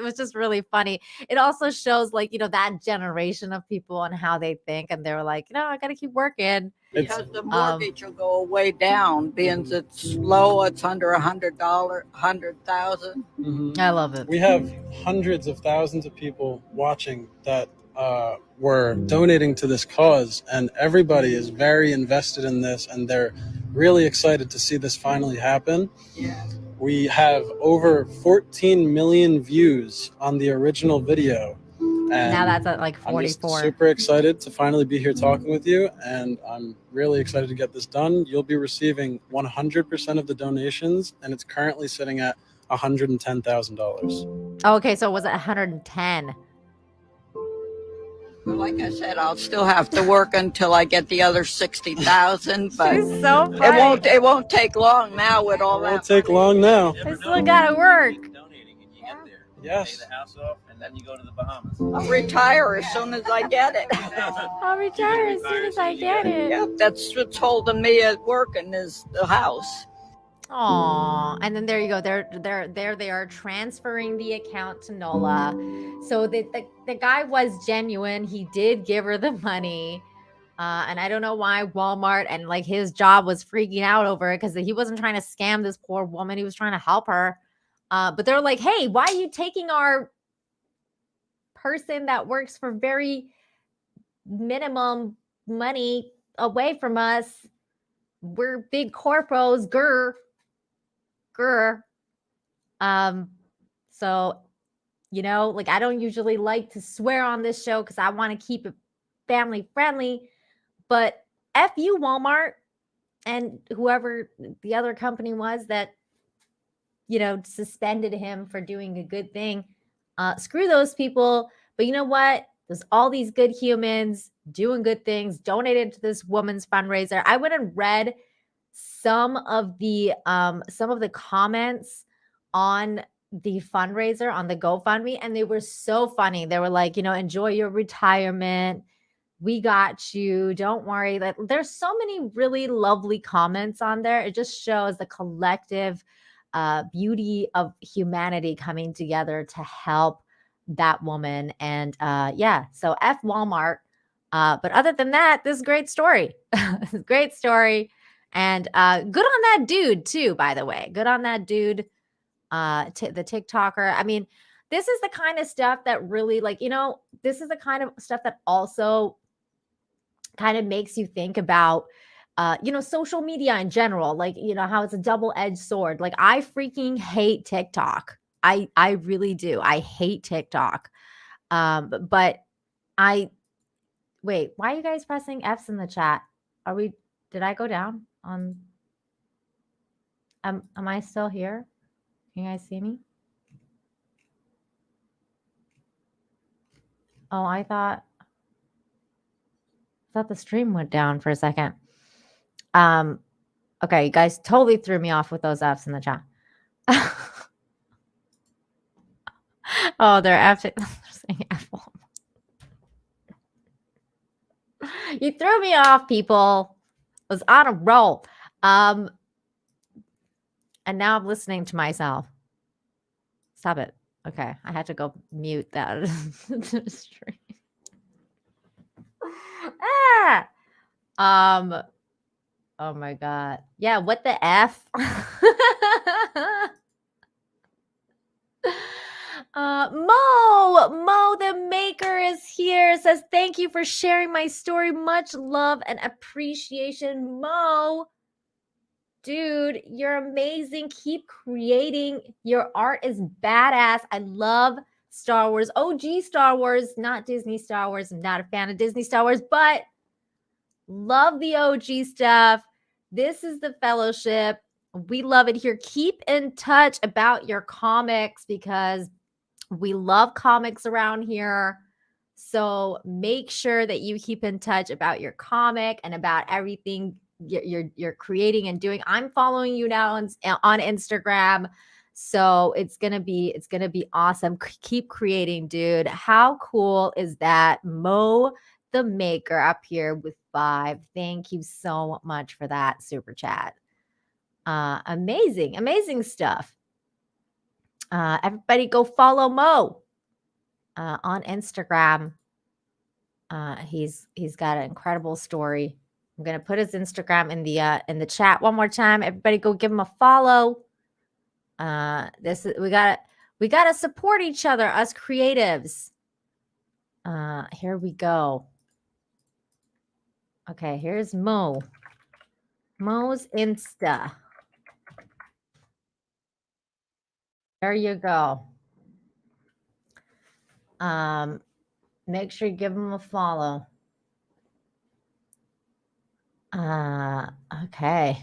was just really funny. It also shows like that generation of people and how they think, and they were like, I gotta keep working. Because the mortgage will go way down, being it's low, it's under $100,000. I love it. We have hundreds of thousands of people watching that were donating to this cause, and everybody is very invested in this, and they're really excited to see this finally happen. Yeah. We have over 14 million views on the original video. And Now that's at like I'm just 44. super excited to finally be here talking with you, and I'm really excited to get this done. You'll be receiving 100% of the donations, and it's currently sitting at $110,000. Okay, so it was at 110. Well, like I said, I'll still have to work until I get the other 60,000, but She's so funny. it won't take long now with all It won't that. take long now. I still gotta work. Yes. the house off, and then you go to the Bahamas. I'll retire as soon as I get it. I'll retire as soon as I get it. Yep, that's what's holding me at working is the house. Aw, and then there you go. They are transferring the account to Nola. So the guy was genuine. He did give her the money. And I don't know why Walmart and like his job was freaking out over it, because he wasn't trying to scam this poor woman. He was trying to help her. But they're like, hey, why are you taking our person that works for very minimum money away from us? We're big corpos, grr. So, like I don't usually like to swear on this show because I want to keep it family friendly, but F you, Walmart, and whoever the other company was that, suspended him for doing a good thing. Screw those people. But you know what? There's all these good humans doing good things, donated to this woman's fundraiser. I went and read some of the comments on the fundraiser on the GoFundMe, and they were so funny. They were like, enjoy your retirement. We got you. Don't worry. Like, there's so many really lovely comments on there. It just shows the collective beauty of humanity coming together to help that woman. And yeah, so F Walmart. But other than that, this is a great story. Great story. And good on that dude, too, by the way. Good on that dude, the TikToker. I mean, this is the kind of stuff that really, like, this is the kind of stuff that also kind of makes you think about social media in general, like, how it's a double-edged sword. Like, I freaking hate TikTok. I really do. I hate TikTok. But wait, why are you guys pressing F's in the chat? Did I go down on am I still here? Can you guys see me? Oh, I thought the stream went down for a second. Okay, you guys totally threw me off with those F's in the chat. Oh, they're absolutely saying F. You threw me off, people. I was on a roll. And now I'm listening to myself. Stop it. Okay, I had to go mute that stream. Oh my God. Yeah, what the F? Mo the maker is here. Says, thank you for sharing my story. Much love and appreciation. Mo, dude, you're amazing. Keep creating. Your art is badass. I love Star Wars. OG Star Wars, not Disney Star Wars. I'm not a fan of Disney Star Wars, but love the OG stuff. This is the Fellowship. We love it here. Keep in touch about your comics because we love comics around here. So make sure that you keep in touch about your comic and about everything you're creating and doing. I'm following you now on Instagram. So it's gonna be awesome. Keep creating, dude. How cool is that? Mo the maker up here with 5. Thank you so much for that super chat. Amazing stuff. Everybody go follow Mo on Instagram. He's got an incredible story. I'm gonna put his Instagram in the chat one more time. Everybody go give him a follow. We gotta support each other, us creatives. Here we go. Okay, here's Mo. Mo's Insta. There you go. Make sure you give him a follow. Okay.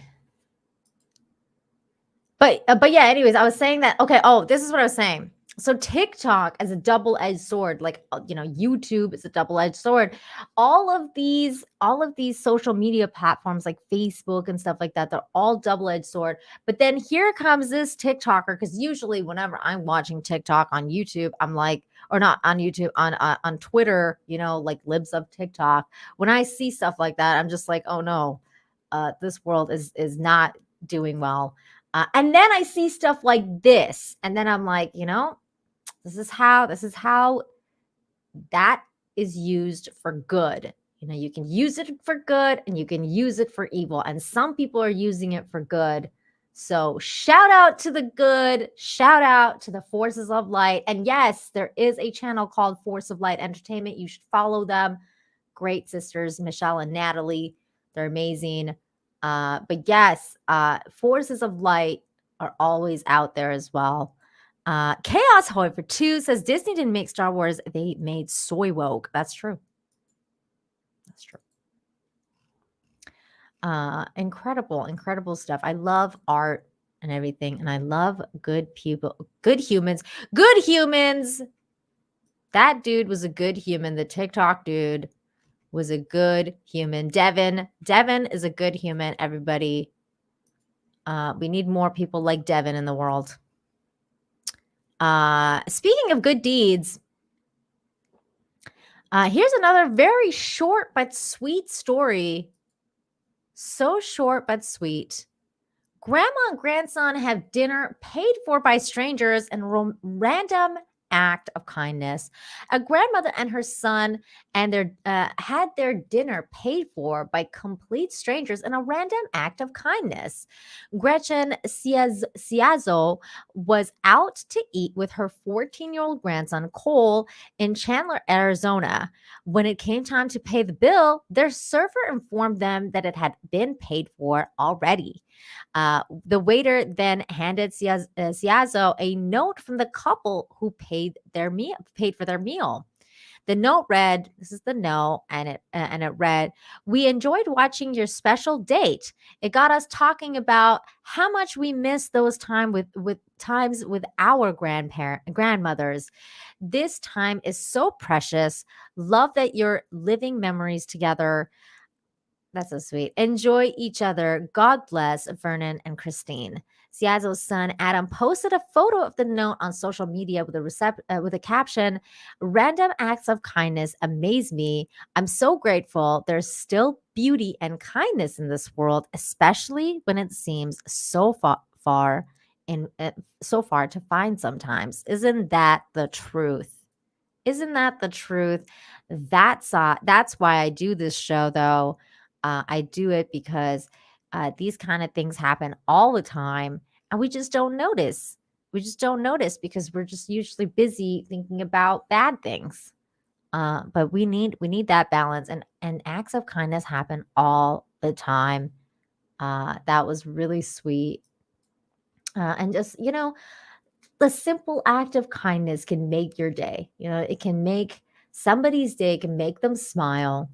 But yeah, anyways, I was saying that, okay, this is what I was saying. So TikTok is a double-edged sword, like, YouTube is a double-edged sword. All of these social media platforms like Facebook and stuff like that, they're all double-edged sword. But then here comes this TikToker, because usually whenever I'm watching TikTok on YouTube, I'm like, or not on YouTube, on Twitter, like libs of TikTok. When I see stuff like that, I'm just like, oh no, this world is not doing well. And then I see stuff like this, and then I'm like, this is how that is used for good. You can use it for good and you can use it for evil. And some people are using it for good. So shout out to the good, shout out to the Forces of Light. And yes, there is a channel called Force of Light Entertainment. You should follow them. Great sisters, Michelle and Natalie. They're amazing. But yes, Forces of Light are always out there as well. Chaos, however, too, says Disney didn't make Star Wars. They made Soy Woke. That's true. That's true. Incredible stuff. I love art and everything. And I love good people, good humans. Good humans. That dude was a good human. The TikTok dude was a good human. Devin is a good human, everybody. We need more people like Devin in the world. Speaking of good deeds, Here's another very short but sweet story. So short but sweet. Grandma and grandson have dinner paid for by strangers in random act of kindness. A grandmother and her son and their had their dinner paid for by complete strangers in a random act of kindness. Gretchen Ciazzo was out to eat with her 14-year-old grandson Cole in Chandler, Arizona. When it came time to pay the bill, their server informed them that it had been paid for already. The waiter then handed Ciazzo a note from the couple who paid for their meal. The note read, "This is the note," and it read, "We enjoyed watching your special date. It got us talking about how much we miss those times with our grandmothers. This time is so precious. Love that you're living memories together." That's so sweet. Enjoy each other. God bless Vernon and Christine. Ciazzo's son Adam posted a photo of the note on social media with a caption, "Random acts of kindness amaze me. I'm so grateful. There's still beauty and kindness in this world, especially when it seems so far to find sometimes." Isn't that the truth? Isn't that the truth? That's why I do this show, though. I do it because these kind of things happen all the time, and we just don't notice. We just don't notice because we're just usually busy thinking about bad things. But we need that balance, and acts of kindness happen all the time. That was really sweet, and just the simple act of kindness can make your day. It can make somebody's day, can make them smile.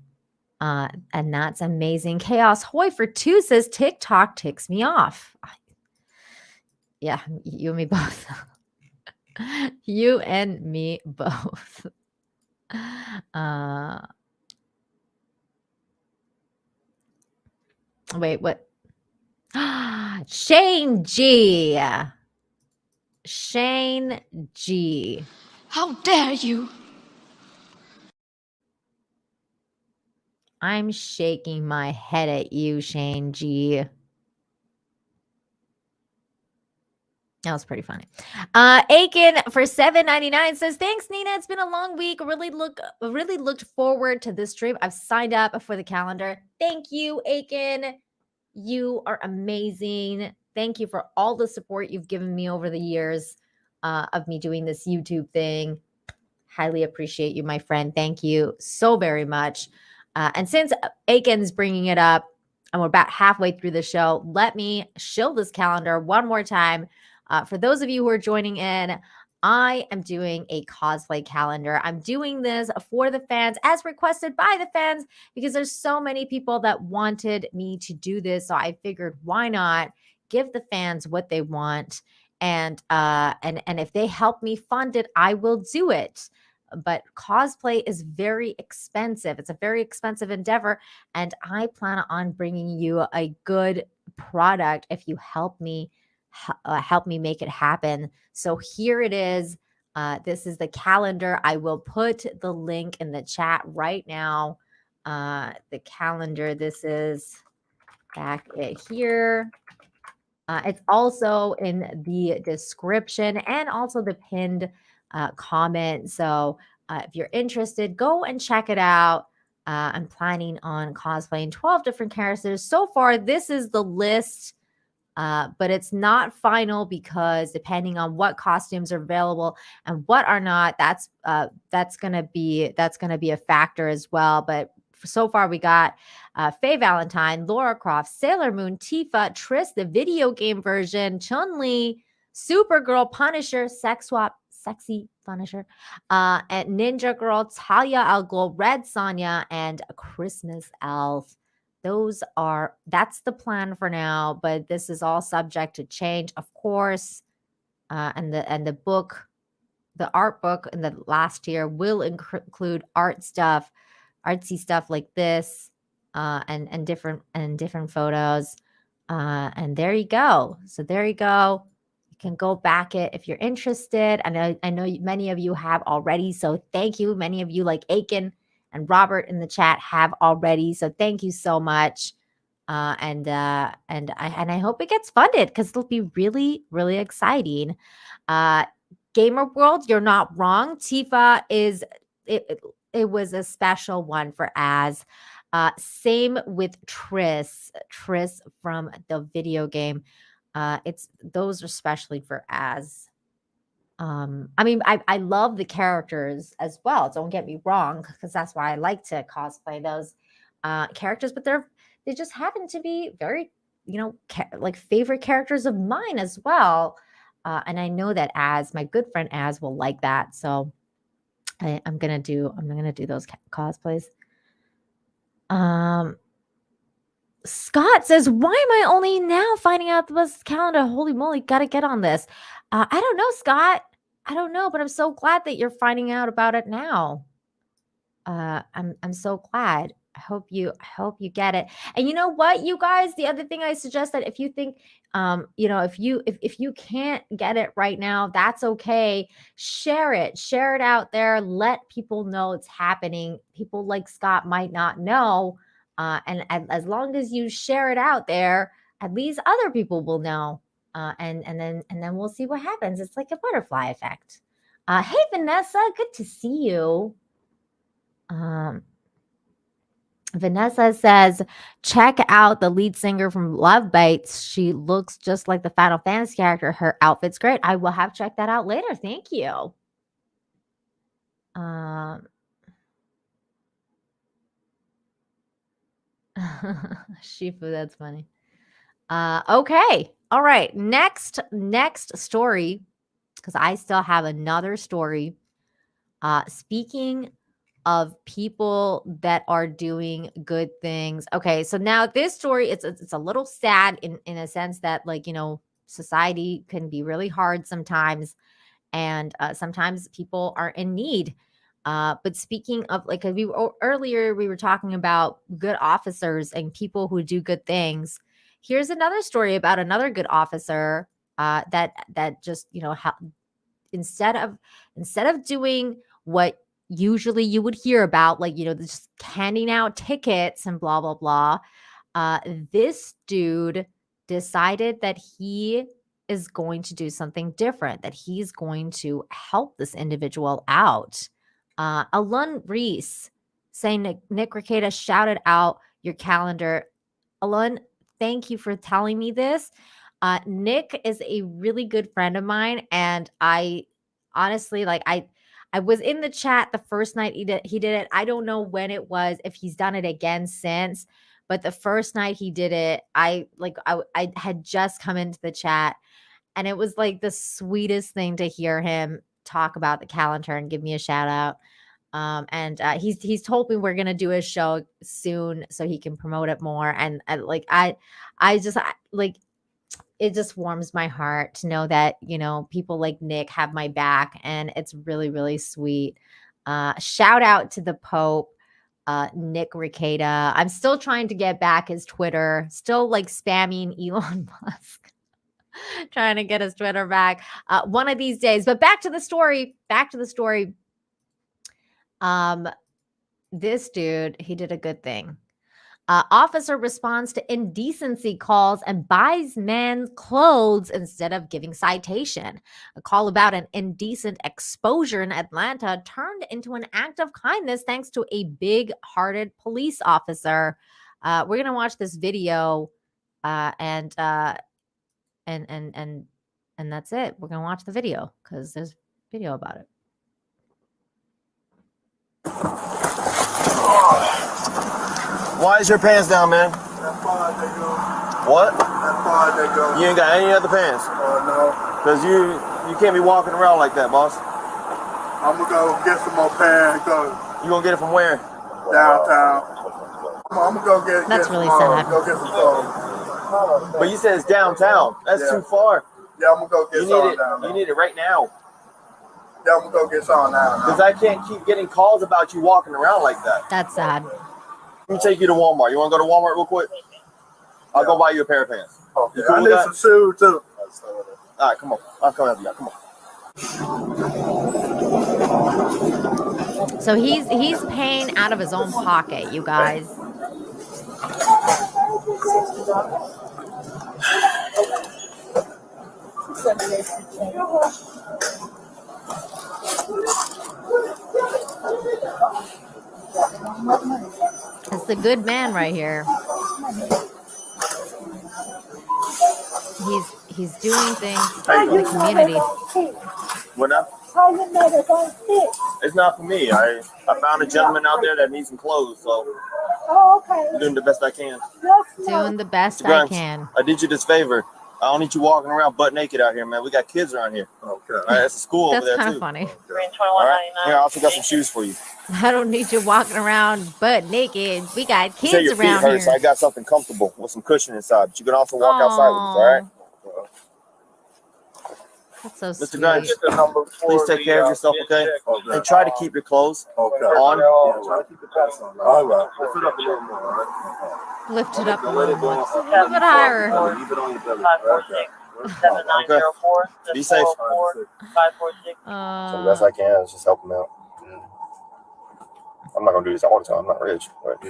And that's amazing. Chaos Hoy for 2 says TikTok ticks me off. Yeah, you and me both. You and me both. Wait, what? Shane G. Shane G. How dare you? I'm shaking my head at you, Shane G. That was pretty funny. Aiken for $7.99 says, "Thanks, Nina. It's been a long week. Really looked forward to this trip. I've signed up for the calendar." Thank you, Aiken. You are amazing. Thank you for all the support you've given me over the years of me doing this YouTube thing. Highly appreciate you, my friend. Thank you so very much. And since Aiken's bringing it up, and we're about halfway through the show, let me shill this calendar one more time. For those of you who are joining in, I am doing a cosplay calendar. I'm doing this for the fans, as requested by the fans, because there's so many people that wanted me to do this. So I figured, why not give the fans what they want? And if they help me fund it, I will do it. But cosplay is very expensive. It's a very expensive endeavor, and I plan on bringing you a good product if you help me make it happen. So here it is. This is the calendar. I will put the link in the chat right now. The calendar. This is back here. It's also in the description and also the pinned comment. So if you're interested, go and check it out. I'm planning on cosplaying 12 different characters. So far, this is the list, but it's not final because depending on what costumes are available and what are not, that's gonna be a factor as well. But so far, we got Faye Valentine, Laura Croft, Sailor Moon, Tifa, Triss, the video game version, Chun-Li, Supergirl, Punisher, Sex Swap, Sexy Punisher, and Ninja Girl, Talia al Ghul, Red Sonja, and Christmas Elf. That's the plan for now, but this is all subject to change, of course. And the book, the art book in the last year will include artsy stuff like this, and different photos. And there you go. So there you go. You can go back it if you're interested. I know many of you have already. So thank you. Many of you like Aiken and Robert in the chat have already. So thank you so much. And I hope it gets funded because it'll be really, really exciting. Gamer World, you're not wrong. Tifa is it was a special one for Az. Same with Triss from the video game. Those are especially for Az. I mean, I love the characters as well. Don't get me wrong, because that's why I like to cosplay those characters. But they just happen to be very, like favorite characters of mine as well. And I know that my good friend Az will like that. So I'm gonna do those cosplays. Scott says, why am I only now finding out the bus calendar? Holy moly, gotta get on this. I don't know, Scott. I don't know, but I'm so glad that you're finding out about it now. I'm so glad. I hope you get it. And you know what, you guys, the other thing I suggest that if you think, if you can't get it right now, that's okay. Share it out there. Let people know it's happening. People like Scott might not know. And as long as you share it out there, at least other people will know. And then we'll see what happens. It's like a butterfly effect. Hey, Vanessa, good to see you. Vanessa says, check out the lead singer from Love Bites. She looks just like the Final Fantasy character. Her outfit's great. I will have checked that out later. Thank you. Shifu, that's funny. Okay. All right. Next story, because I still have another story. Speaking of people that are doing good things. Okay, so now this story, it's a little sad in a sense that, like, society can be really hard sometimes, and sometimes people are in need. But speaking of, like, earlier we were talking about good officers and people who do good things. Here's another story about another good officer that just, instead of doing what usually you would hear about, like, just handing out tickets and blah, blah, blah. This dude decided that he is going to do something different, that he's going to help this individual out. Alun Reese saying, Nick Ricada shouted out your calendar. Alun, thank you for telling me this. Nick is a really good friend of mine, and I honestly, like, I was in the chat the first night he did it. I don't know when it was, if he's done it again since, but the first night he did it, I had just come into the chat, and it was like the sweetest thing to hear him talk about the calendar and give me a shout out. And he's told me we're gonna do a show soon so he can promote it more. And it just warms my heart to know that, people like Nick have my back, and it's really, really sweet. Shout out to the Pope, Nick Ricada. I'm still trying to get back his Twitter, still like spamming Elon Musk, trying to get his Twitter back one of these days. But back to the story. This dude, he did a good thing. Officer responds to indecency calls and buys man clothes instead of giving citation. A call about an indecent exposure in Atlanta turned into an act of kindness thanks to a big-hearted police officer. We're gonna watch this video, and that's it. We're gonna watch the video because there's video about it. Why is your pants down, man? That far they go. What? That far they go. You ain't got any other pants? No. Because you can't be walking around like that, boss. I'm gonna go get some more pants. You gonna get it from where? Downtown. I'm gonna go get. That's get really some, sad. Go get some clothes. But you said it's downtown. That's too far. Yeah, I'm gonna go get some down there. You need it right now. Yeah, I'm gonna go get some now. Because I can't keep getting calls about you walking around like that. That's sad. Let me take you to Walmart. You want to go to Walmart real quick? I'll go buy you a pair of pants. Okay. You cool I with need that? some shoes too. All right, come on. I'll come help you out. Come on. So he's paying out of his own pocket, you guys. It's the good man right here. He's doing things for the community. What now? It's not for me. I found a gentleman out there that needs some clothes, so I'm doing the best I can. Doing the best I can. I did you this favor. I don't need you walking around butt naked out here, man. We got kids around here. Okay. All right, it's a school over there That's too. kind of funny. All right. Here, I also got some shoes for you. I don't need you walking around butt naked. We got You say kids your feet around hurt, here. so I got something comfortable with some cushion inside. But you can also walk outside with us, all right? That's so Mr. sweet. Grimes, please take care of yourself, okay? And try to keep your clothes on. Try to keep the pants on. All right. Lift it up a little more, all right? Lift it up a little more. Just a little bit higher. Leave it on your belly. Okay. Okay. Be safe. So the best I can is just help him out. I'm not gonna do this all the time. I'm not rich. But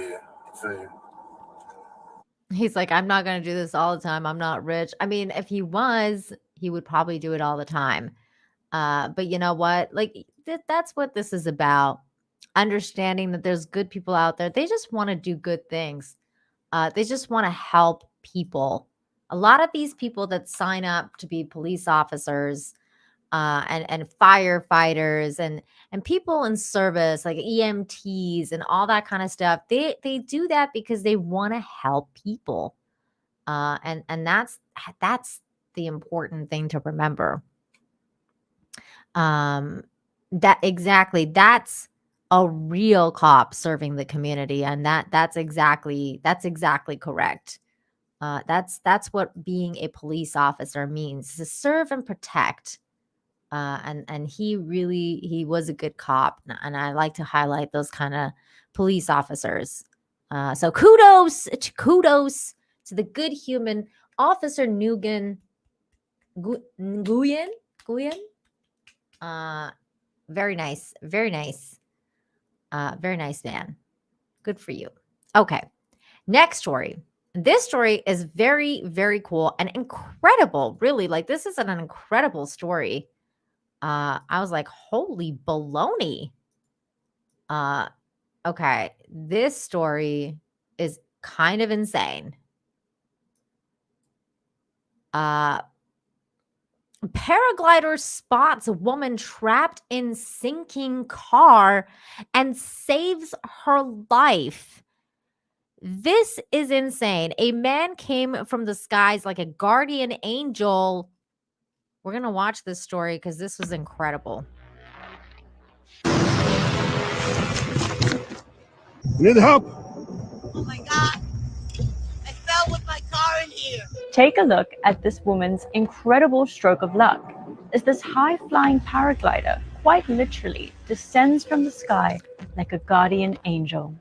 He's like, I'm not going to do this all the time. I'm not rich. I mean, if he was, he would probably do it all the time. But you know what? Like, that's what this is about. Understanding that there's good people out there. They just want to do good things. They just want to help people. A lot of these people that sign up to be police officers and firefighters and people in service like EMTs and all that kind of stuff, they do that because they want to help people. And that's the important thing to remember. That's a real cop serving the community, and that's exactly correct. That's what being a police officer means, to serve and protect. And he was a good cop, and I like to highlight those kind of police officers. So kudos to the good human Officer Nguyen. Very nice man. Good for you. Okay, next story. This story is very, very cool and incredible. Really, like, this is an incredible story. I was like, holy baloney. Okay, this story is kind of insane. Paraglider spots a woman trapped in sinking car and saves her life. This is insane. A man came from the skies like a guardian angel. We're going to watch this story because this was incredible. Need help? Oh my God. I fell with my car in here. Take a look at this woman's incredible stroke of luck as this high-flying paraglider quite literally descends from the sky like a guardian angel.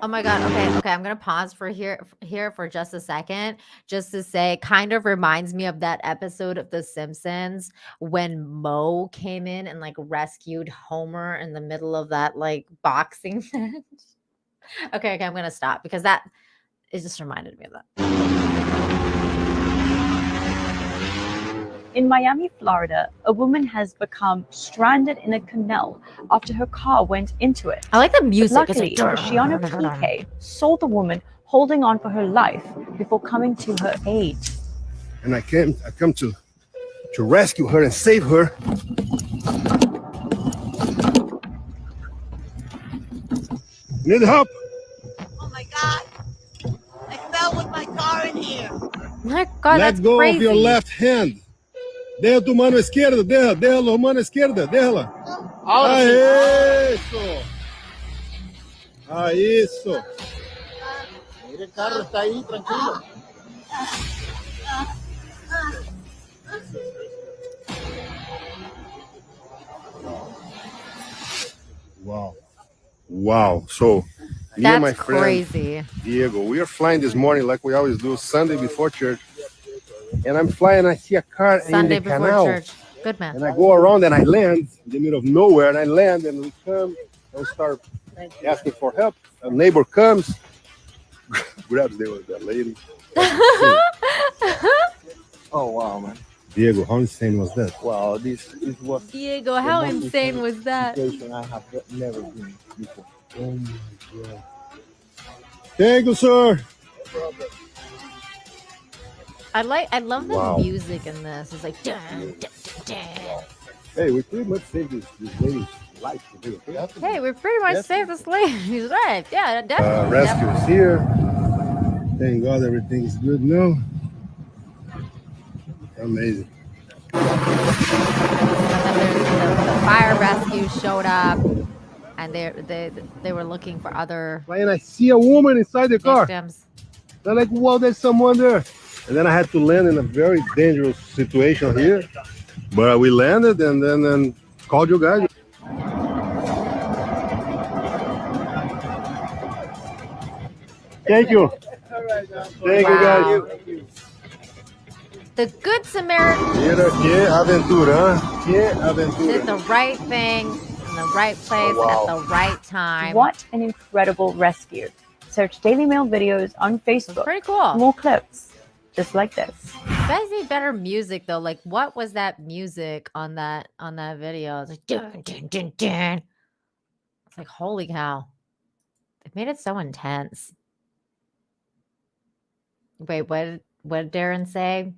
Oh my God. Okay. I'm going to pause for here for just a second, just to say, kind of reminds me of that episode of The Simpsons when Moe came in and like rescued Homer in the middle of that like boxing match. Okay. I'm going to stop because it just reminded me of that. In Miami, Florida, a woman has become stranded in a canal after her car went into it. I like the music. Luckily, Cristiano PK saw the woman holding on for her life before coming to her aid. And I come to rescue her and save her. Need help? Oh my God. I fell with my car in here. My God, Let go crazy. of your left hand. Deja tu mano izquierda, déjalo, mano izquierda, déjala. Eso. Mire, el carro está ahí, tranquilo. Wow. So, me and my That's friend crazy. Diego, we are flying this morning like we always do, Sunday before church. And I'm flying, I see a car Sunday in the before canal. church. Good man. And I go around and I land in the middle of nowhere, and I land and we come and start asking for help. A neighbor comes, grabs that lady. Oh wow, man. Diego, how insane was that? Wow, this was Diego, the how most insane was that? situation I have never been before. Oh my God. Thank you, sir. I love the Wow. music in this. It's like dun, dun, dun, dun. Hey, we pretty much saved this lady's life today. Okay? Hey, we pretty much saved this lady's life. Yeah, definitely. Rescue is definitely. here. Thank God everything is good now. Amazing. And then the fire rescue showed up, and they were looking for other And I see a woman inside the car. victims. They're like, wow, there's someone there. And then I had to land in a very dangerous situation here. But we landed and then called you guys. Thank you. Thank you, guys. The Good Samaritan Mira, que aventura, huh? Que aventura. did the right thing in the right place at the right time. What an incredible rescue. Search Daily Mail videos on Facebook. Pretty cool. More clips just like this. You guys need better music though. Like, what was that music on that video? It's like dun, dun, dun, dun. It's like, holy cow. They made it so intense. Wait, what did Darren say?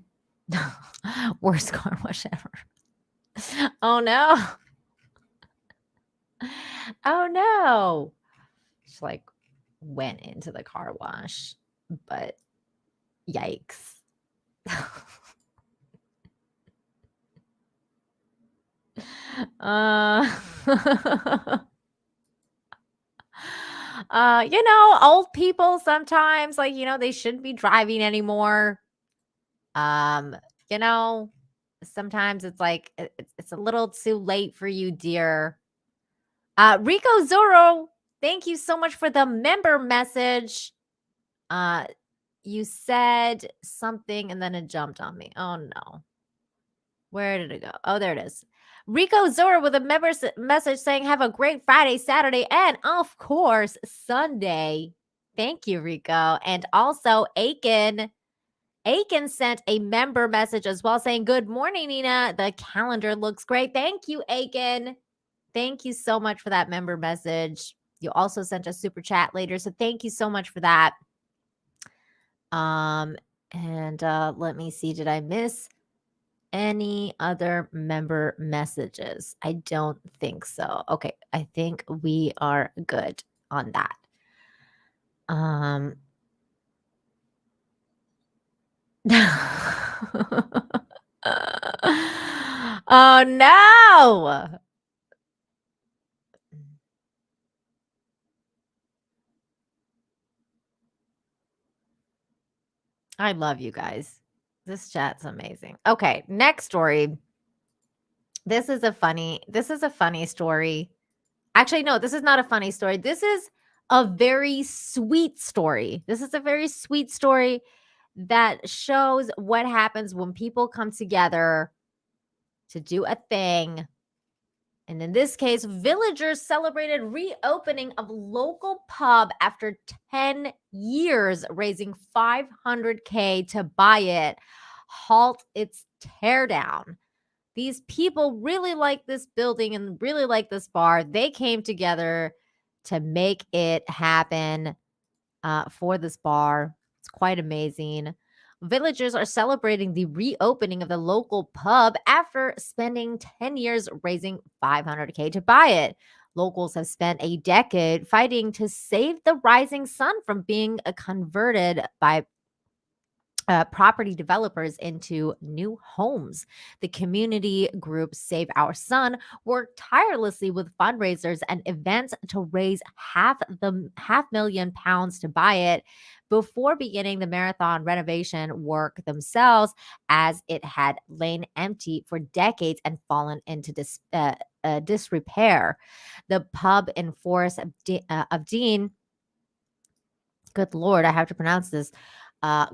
Worst car wash ever. Oh no. Oh no. She like went into the car wash, but yikes. Old people sometimes, like, they shouldn't be driving anymore. Sometimes it's like it's a little too late for you, dear. Rico Zoro, thank you so much for the member message. You said something and then it jumped on me. Oh no. Where did it go? Oh, there it is. Rico Zora with a member message saying, have a great Friday, Saturday, and of course, Sunday. Thank you, Rico. And also, Aiken sent a member message as well saying, good morning, Nina. The calendar looks great. Thank you, Aiken. Thank you so much for that member message. You also sent a super chat later, so thank you so much for that. And let me see. Did I miss any other member messages? I don't think so. Okay, I think we are good on that. Oh no. I love you guys. This chat's amazing. Okay, next story. This is a funny story. Actually, no, this is not a funny story. This is a very sweet story. This is a very sweet story that shows what happens when people come together to do a thing. And in this case, villagers celebrated reopening of local pub after 10 years, raising $500K to buy it, halt its teardown. These people really like this building and really like this bar. They came together to make it happen for this bar. It's quite amazing. Villagers are celebrating the reopening of the local pub after spending 10 years raising $500K to buy it. Locals have spent a decade fighting to save the rising sun from being converted by property developers into new homes. The community group Save Our Sun worked tirelessly with fundraisers and events to raise £500,000 to buy it before beginning the marathon renovation work themselves, as it had lain empty for decades and fallen into disrepair. The pub in Forest of Dean, good Lord, I have to pronounce this. This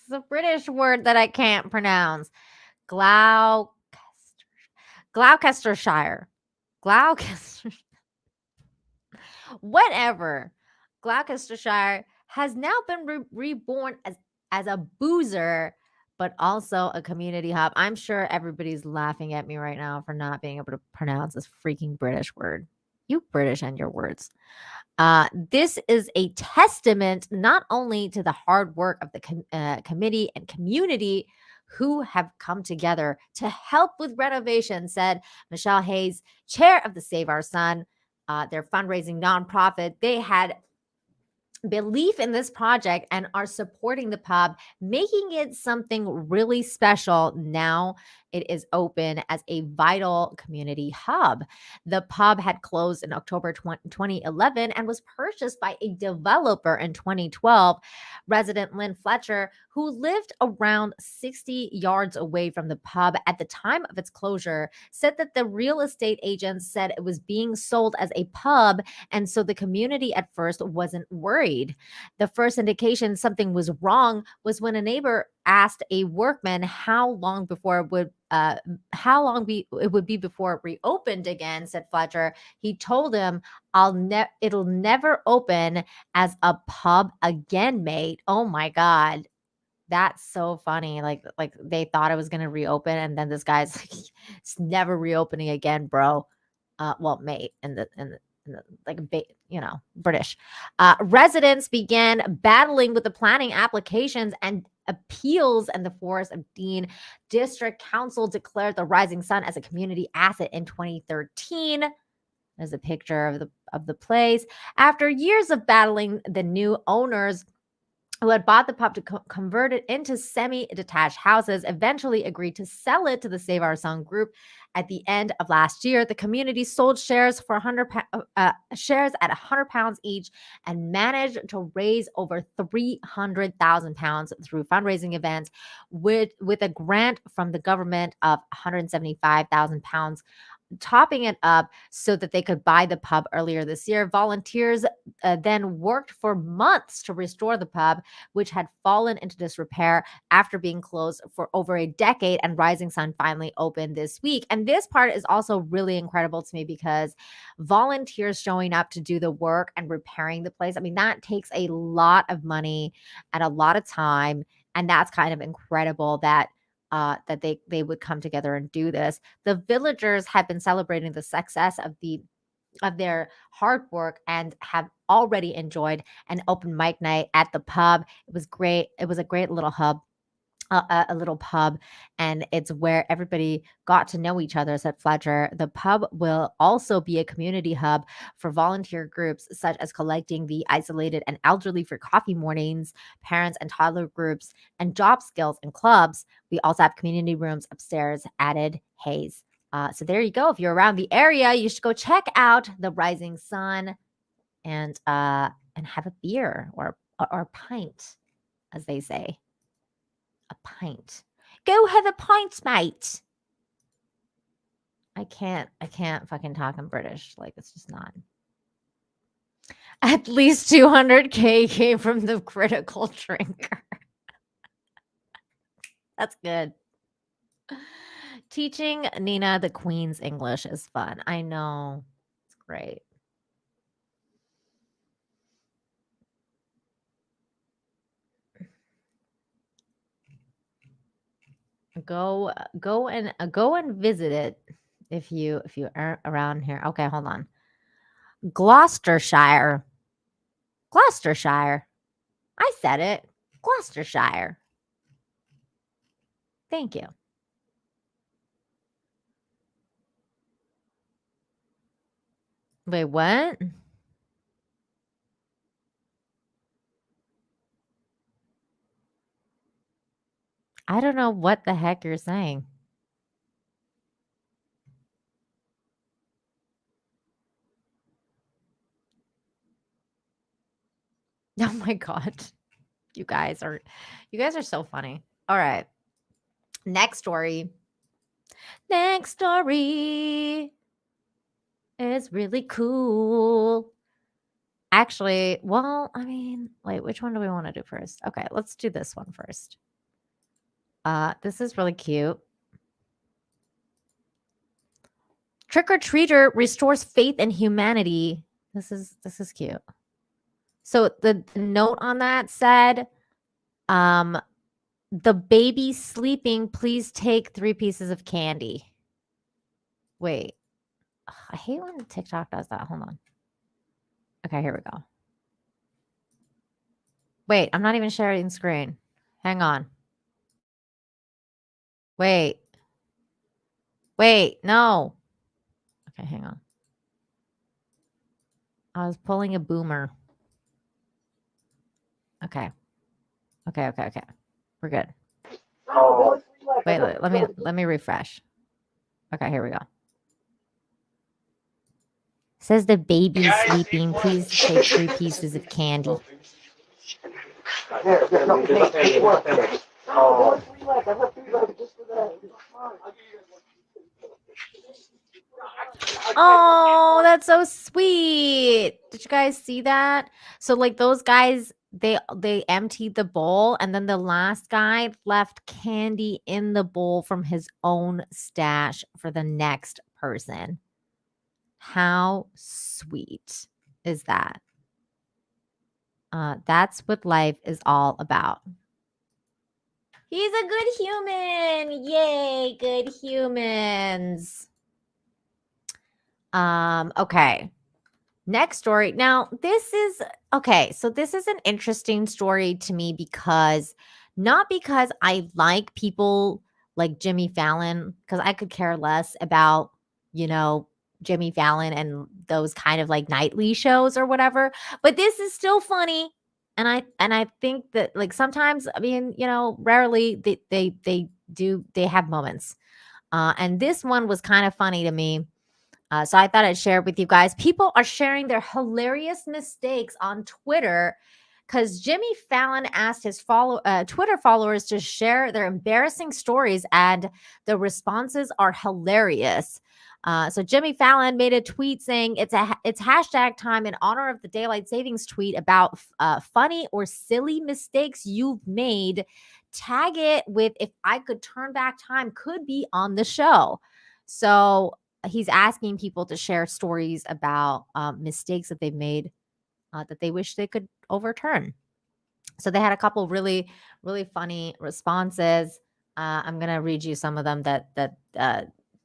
is a British word that I can't pronounce. Gloucestershire. Gloucester. Whatever. Gloucestershire has now been reborn as a boozer, but also a community hub. I'm sure everybody's laughing at me right now for not being able to pronounce this freaking British word. You British and your words. This is a testament not only to the hard work of the committee and community who have come together to help with renovation, said Michelle Hayes, chair of the Save Our Son, their fundraising nonprofit. They had belief in this project and are supporting the pub, making it something really special. Now it is open as a vital community hub. The pub had closed in October 2011 and was purchased by a developer in 2012. Resident Lynn Fletcher, who lived around 60 yards away from the pub at the time of its closure, said that the real estate agent said it was being sold as a pub, and so the community at first wasn't worried. The first indication something was wrong was when a neighbor asked a workman how long it would be before it reopened again, said Fletcher. He told him, it'll never open as a pub again, mate. Oh my God. That's so funny. Like they thought it was going to reopen, and then this guy's like, it's never reopening again, bro. Well, mate, British. Residents began battling with the planning applications and appeals, and the Forest of Dean District Council declared the Rising Sun as a community asset in 2013. There's a picture of the place. After years of battling, the new owners who had bought the pub to convert it into semi-detached houses eventually agreed to sell it to the Save Our Son group. At the end of last year, the community sold shares for shares at £100 each and managed to raise over £300,000 through fundraising events, with a grant from the government of £175,000. Topping it up so that they could buy the pub earlier this year. Volunteers then worked for months to restore the pub, which had fallen into disrepair after being closed for over a decade, and Rising Sun finally opened this week. And this part is also really incredible to me because volunteers showing up to do the work and repairing the place, I mean, that takes a lot of money and a lot of time, and that's kind of incredible that they would come together and do this. The villagers have been celebrating the success of their hard work and have already enjoyed an open mic night at the pub. It was great. It was a great little hub. A little pub, and it's where everybody got to know each other, said Fletcher. The pub will also be a community hub for volunteer groups, such as collecting the isolated and elderly for coffee mornings, parents and toddler groups, and job skills and clubs. We also have community rooms upstairs, added Hayes. So there you go. If you're around the area, you should go check out the Rising Sun and have a beer or a pint, as they say. A pint. Go have a pint, mate. I can't fucking talk in British. Like, it's just not. At least 200K came from the critical drinker. That's good. Teaching Nina the Queen's English is fun. I know. It's great. Go and visit it if you aren't around here. Okay, hold on. Gloucestershire. I said it. Gloucestershire. Thank you. Wait, what? I don't know what the heck you're saying. Oh my God. You guys are so funny. All right. Next story is really cool. Actually, well, I mean, wait, which one do we want to do first? Okay, let's do this one first. This is really cute. Trick or treater restores faith in humanity. This is cute. So the note on that said, the baby sleeping, please take 3 pieces of candy. Wait. Ugh, I hate when TikTok does that. Hold on. Okay, here we go. Wait, I'm not even sharing screen. Hang on. Wait, no. Okay, hang on. I was pulling a boomer. Okay. We're good. Wait, let me refresh. Okay, here we go. Says the baby sleeping. Please take 3 pieces of candy. Oh, that's so sweet. Did you guys see that? So like those guys, they emptied the bowl and then the last guy left candy in the bowl from his own stash for the next person. How sweet is that? That's what life is all about. He's a good human. Yay, good humans. Okay. Next story. Now, this is okay. So this is an interesting story to me because not because I like people like Jimmy Fallon, because I could care less about, Jimmy Fallon and those kind of like nightly shows or whatever, but this is still funny. And I think that like sometimes, I mean, rarely they have moments. And this one was kind of funny to me. So I thought I'd share it with you guys. People are sharing their hilarious mistakes on Twitter because Jimmy Fallon asked his Twitter followers to share their embarrassing stories, and the responses are hilarious. So Jimmy Fallon made a tweet saying it's hashtag time in honor of the daylight savings tweet about funny or silly mistakes you've made. Tag it with if I could turn back time could be on the show. So he's asking people to share stories about mistakes that they've made that they wish they could overturn. So they had a couple really, really funny responses. I'm going to read you some of them that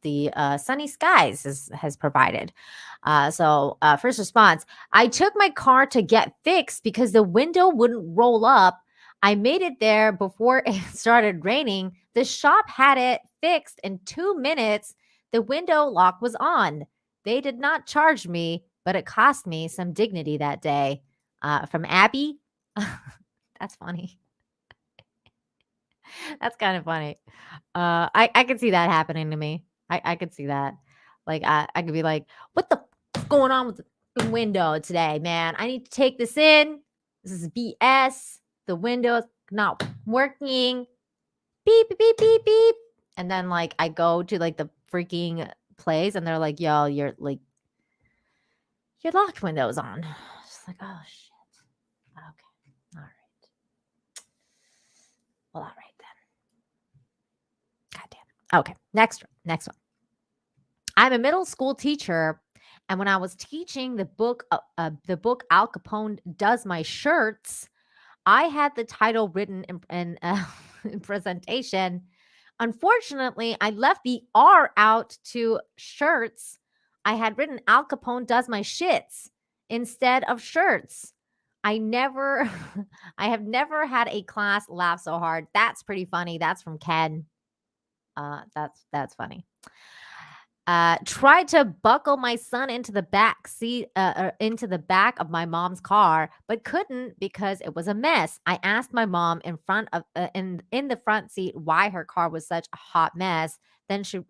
the Sunny Skies has provided. So first response, I took my car to get fixed because the window wouldn't roll up. I made it there before it started raining. The shop had it fixed in 2 minutes. The window lock was on. They did not charge me, but it cost me some dignity that day. From Abby. That's funny. That's kind of funny. I could see that happening to me. I could see that. Like I could be like, what the f- is going on with the window today, man? I need to take this in. This is BS. The window's not working. Beep, beep, beep, beep, beep. And then like I go to like the freaking place and they're like, yo, your locked window's on. Just like, oh shit. Okay. All right. Well, all right then. God damn. Okay. Next one. I'm a middle school teacher, and when I was teaching the book Al Capone Does My Shirts, I had the title written in presentation. Unfortunately, I left the R out to shirts. I had written Al Capone Does My Shits instead of shirts. I have never had a class laugh so hard. That's pretty funny. That's from Ken. That's funny. Tried to buckle my son into the back seat, into the back of my mom's car, but couldn't because it was a mess. I asked my mom in front of in the front seat why her car was such a hot mess. Then she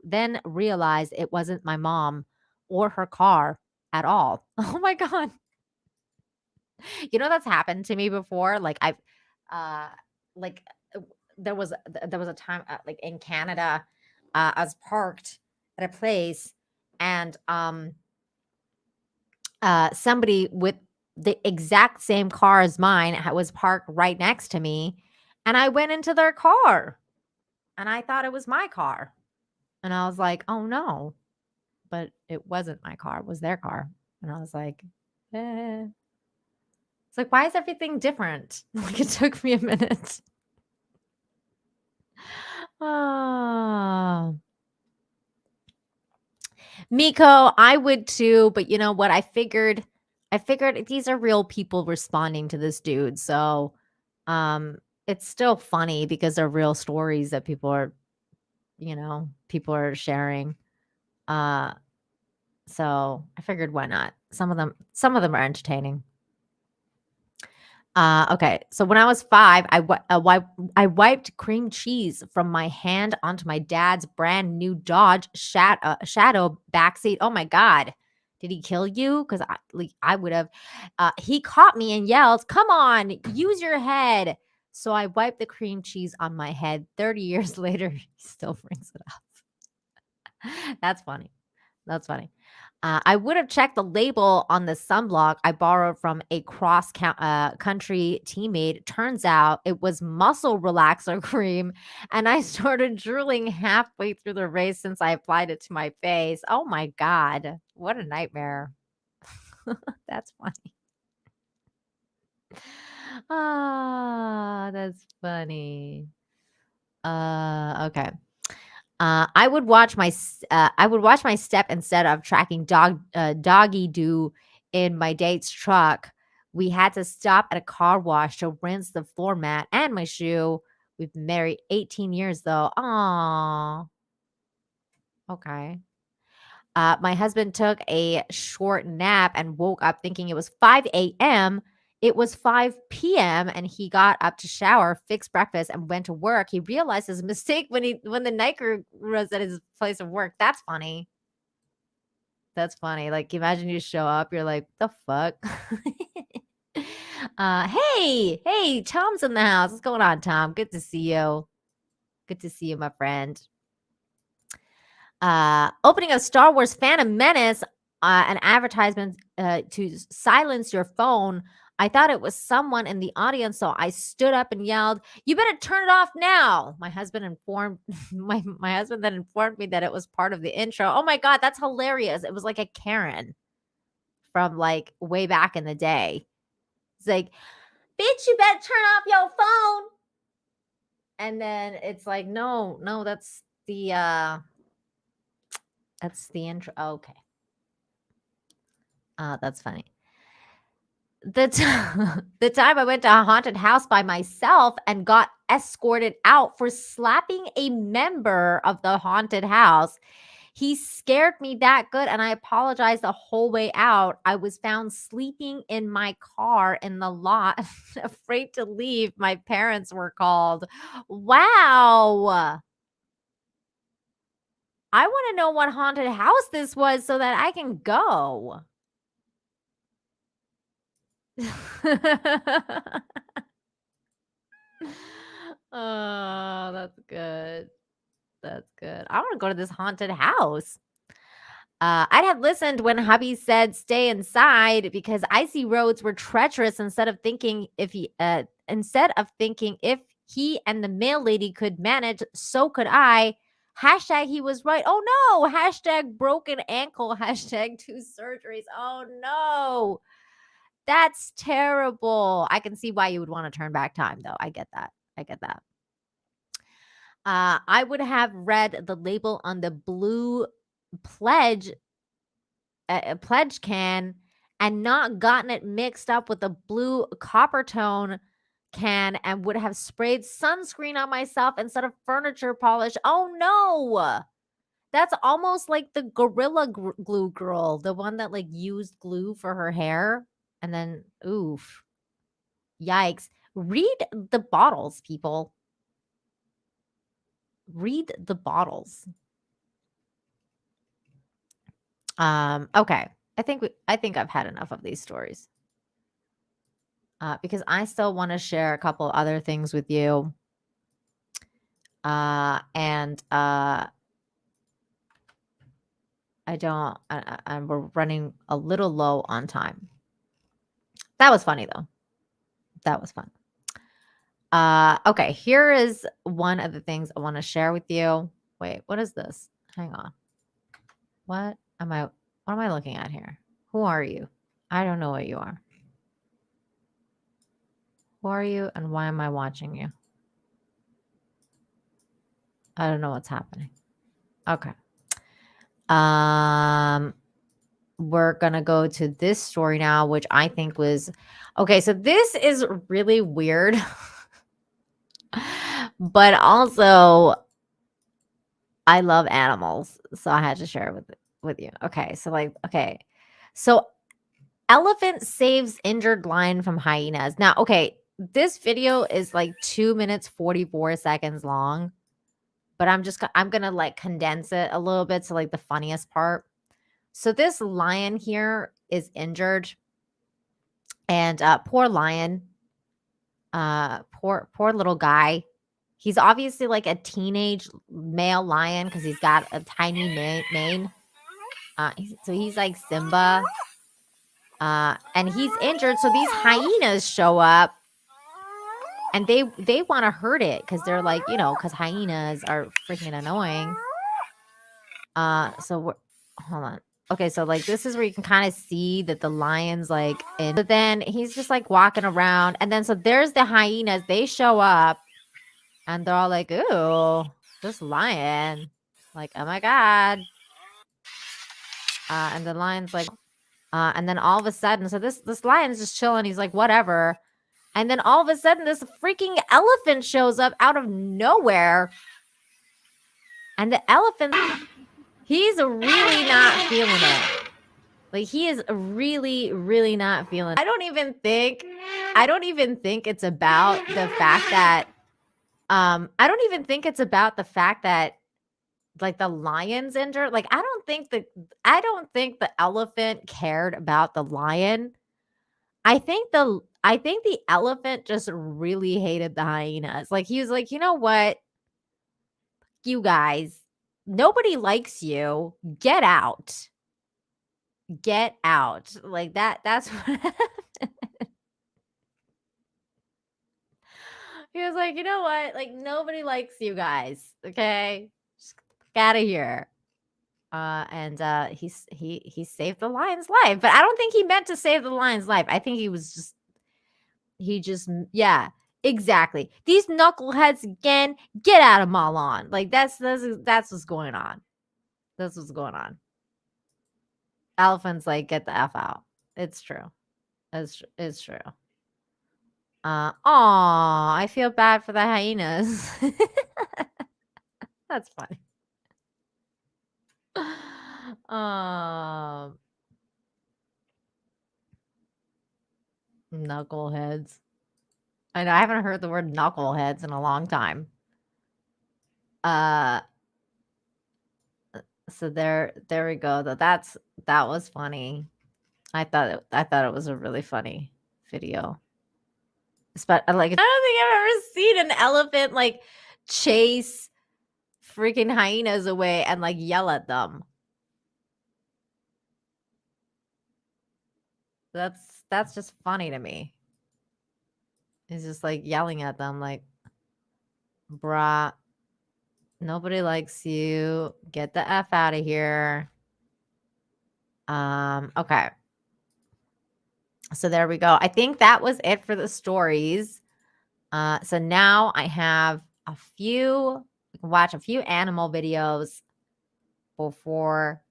realized it wasn't my mom or her car at all. Oh my god! That's happened to me before. Like I've, like there was a time like in Canada, I was parked at a place and somebody with the exact same car as mine was parked right next to me, and I went into their car. and I thought it was my car. And I was like, oh no, but it wasn't my car. It was their car. And I was like, eh. It's like, why is everything different? Like, it took me a minute. Oh. Miko, I would too, but you know what? I figured these are real people responding to this dude. So it's still funny because they're real stories that people are sharing. So I figured why not? Some of them are entertaining. Okay, so when I was 5, I wiped cream cheese from my hand onto my dad's brand new Dodge Shadow backseat. Oh my God. Did he kill you? Because I would have. He caught me and yelled, "Come on, use your head." So I wiped the cream cheese on my head. 30 years later, he still brings it up. That's funny. That's funny. I would have checked the label on the sunblock I borrowed from a country teammate. Turns out it was muscle relaxer cream, and I started drooling halfway through the race since I applied it to my face. Oh my God, what a nightmare. That's funny. Ah, that's funny. Okay. I would watch my step instead of tracking doggy do in my date's truck. We had to stop at a car wash to rinse the floor mat and my shoe. We've been married 18 years though. Aww. Okay. My husband took a short nap and woke up thinking it was 5 a.m. It was 5 p.m. and he got up to shower, fix breakfast, and went to work. He realized his mistake when the night crew was at his place of work. That's funny. That's funny. Like, imagine you show up, you're like, the fuck? Hey, Tom's in the house. What's going on, Tom? Good to see you. Good to see you, my friend. Opening of Star Wars Phantom Menace, an advertisement to silence your phone. I thought it was someone in the audience, so I stood up and yelled, "You better turn it off now." My husband informed my husband then informed me that it was part of the intro. Oh my God, that's hilarious. It was like a Karen from like way back in the day. It's like, "Bitch, you better turn off your phone." And then it's like, no, that's the intro. Oh, okay. That's funny. The time I went to a haunted house by myself and got escorted out for slapping a member of the haunted house. He scared me that good, and I apologized the whole way out. I was found sleeping in my car in the lot, afraid to leave. My parents were called. Wow. I want to know what haunted house this was so that I can go. Oh, that's good. That's good. I want to go to this haunted house. I'd have listened when hubby said stay inside because icy roads were treacherous instead of thinking if he and the mail lady could manage, so could I. Hashtag he was right. Oh no. Hashtag broken ankle. Hashtag 2 surgeries. Oh no. That's terrible. I can see why you would want to turn back time, though. I get that. I would have read the label on the blue pledge can and not gotten it mixed up with the blue copper tone can and would have sprayed sunscreen on myself instead of furniture polish. Oh no. That's almost like the Gorilla Glue girl, the one that like used glue for her hair. And then, oof. Yikes. Read the bottles, people. Read the bottles. Okay. I think I've had enough of these stories. Because I still want to share a couple other things with you. And we're running a little low on time. That was funny though. That was fun. Okay, here is one of the things I want to share with you. Wait, what is this? Hang on. What am I looking at here? Who are you? I don't know what you are. Who are you and why am I watching you? I don't know what's happening. Okay. We're gonna go to this story now, which I think was okay. So this is really weird, but also I love animals, so I had to share it with you. Okay, so okay, so elephant saves injured lion from hyenas. Now, okay, this video is like 2 minutes 44 seconds long, but I'm gonna like condense it a little bit to like the funniest part. So this lion here is injured, and poor lion, poor little guy. He's obviously like a teenage male lion because he's got a tiny mane. So he's like Simba, and he's injured. So these hyenas show up, and they want to hurt it because they're like, because hyenas are freaking annoying. So hold on. Okay, so like this is where you can kind of see that the lion's like in. But then he's just like walking around, and then so there's the hyenas. They show up, and they're all like, "Ooh, this lion!" Like, "Oh my god!" And the lion's like, and then all of a sudden, so this lion's just chilling. He's like, "Whatever." And then all of a sudden, this freaking elephant shows up out of nowhere, and the elephant. He's really not feeling it. Like he is really, really not feeling it. I don't even think it's about the fact that I don't even think it's about the fact that like the lion's injured. Like I don't think the elephant cared about the lion. I think the elephant just really hated the hyenas. Like he was like, "You know what? You guys, nobody likes you. Get out. Get out." Like that's what he was like, "You know what? Like nobody likes you guys. Okay? Just get out of here." And he saved the lion's life. But I don't think he meant to save the lion's life. I think yeah, exactly. These knuckleheads again, get out of Malon. Like that's what's going on. That's what's going on. Elephants like get the F out. It's true. It's true. I feel bad for the hyenas. That's funny. Knuckleheads. I know I haven't heard the word knuckleheads in a long time. So there we go. That was funny. I thought it was a really funny video. But like I don't think I've ever seen an elephant like chase freaking hyenas away and like yell at them. That's just funny to me. He's just like yelling at them like, "Bruh, nobody likes you. Get the F out of here." Okay. So there we go. I think that was it for the stories. So now I have we can watch a few animal videos before.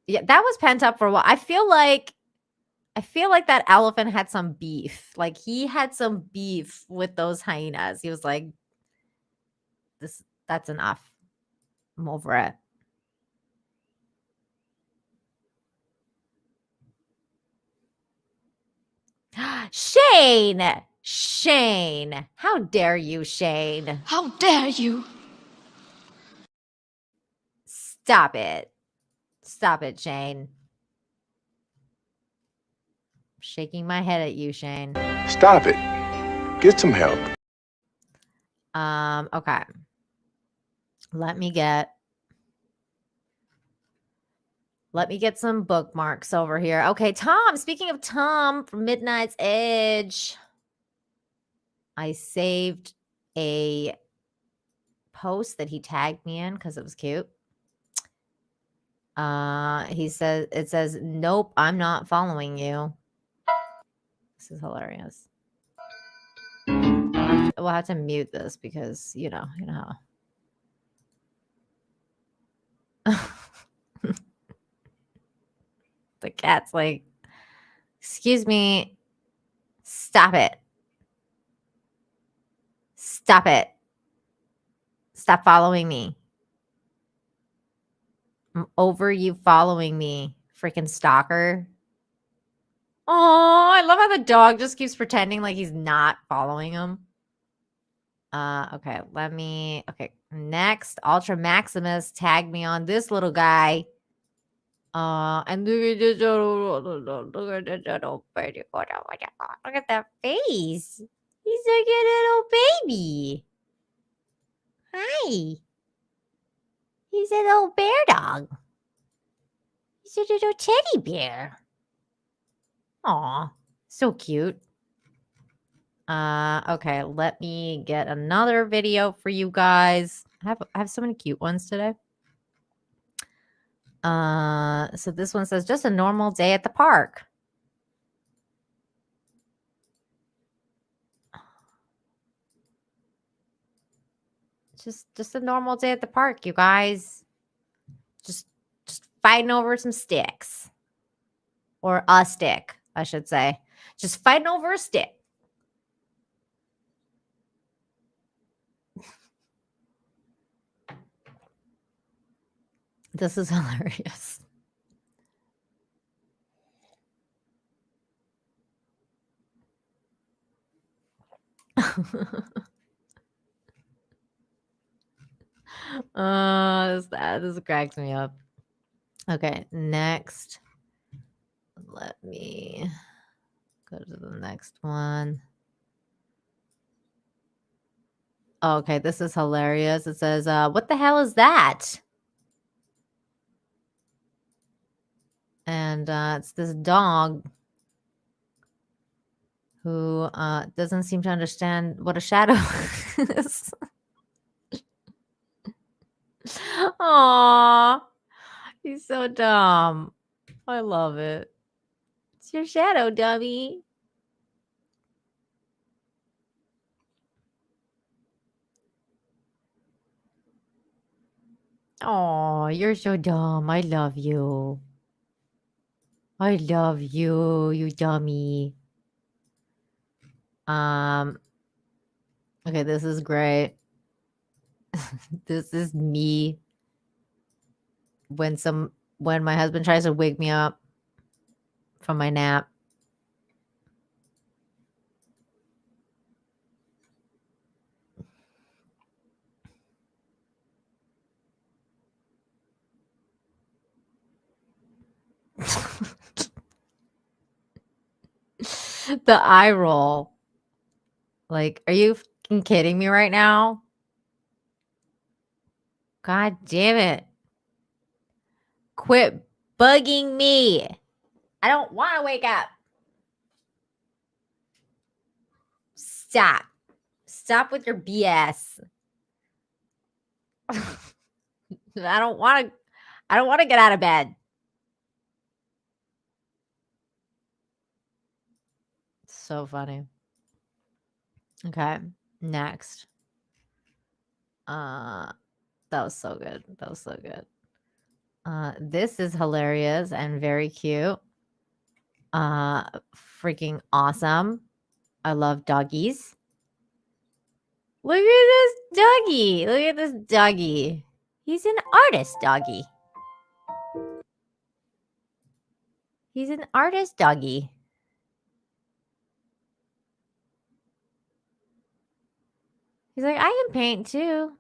Yeah, that was pent up for a while. I feel like that elephant had some beef. Like he had some beef with those hyenas. He was like, that's enough. I'm over it. Shane, how dare you, Shane? How dare you? Stop it, Shane. I'm shaking my head at you, Shane. Stop it. Get some help. Okay. Let me get some bookmarks over here. Okay, Tom, speaking of Tom from Midnight's Edge. I saved a post that he tagged me in because it was cute. It says, nope, I'm not following you. This is hilarious. We'll have to mute this because, you know how. The cat's like, excuse me, stop it. Stop it. Stop following me. I'm over you following me, freaking stalker. Oh, I love how the dog just keeps pretending like he's not following him. Okay, okay, next, Ultra Maximus tagged me on this little guy. And look at this little baby. Look at that face. He's like a little baby. Hi. He's a little bear dog. He's a little teddy bear. Aw, so cute. Okay, let me get another video for you guys. I have so many cute ones today. So this one says, just a normal day at the park. Just a normal day at the park, you guys. Just fighting over some sticks. Or a stick, I should say. Just fighting over a stick. This is hilarious. This cracks me up. Okay, next. Let me go to the next one. Okay, this is hilarious. It says, what the hell is that? And it's this dog who doesn't seem to understand what a shadow is. Aww. He's so dumb. I love it. It's your shadow, dummy. Oh, you're so dumb. I love you. I love you, you dummy. Okay, this is great. This is me when my husband tries to wake me up from my nap. The eye roll. Like, are you fucking kidding me right now? God damn it. Quit bugging me. I don't want to wake up. Stop. Stop with your BS. I don't want to get out of bed. So funny. Okay, next. That was so good. That was so good. This is hilarious and very cute. Freaking awesome. I love doggies. Look at this doggy. Look at this doggy. He's an artist doggy. He's an artist doggy. He's like, I can paint too.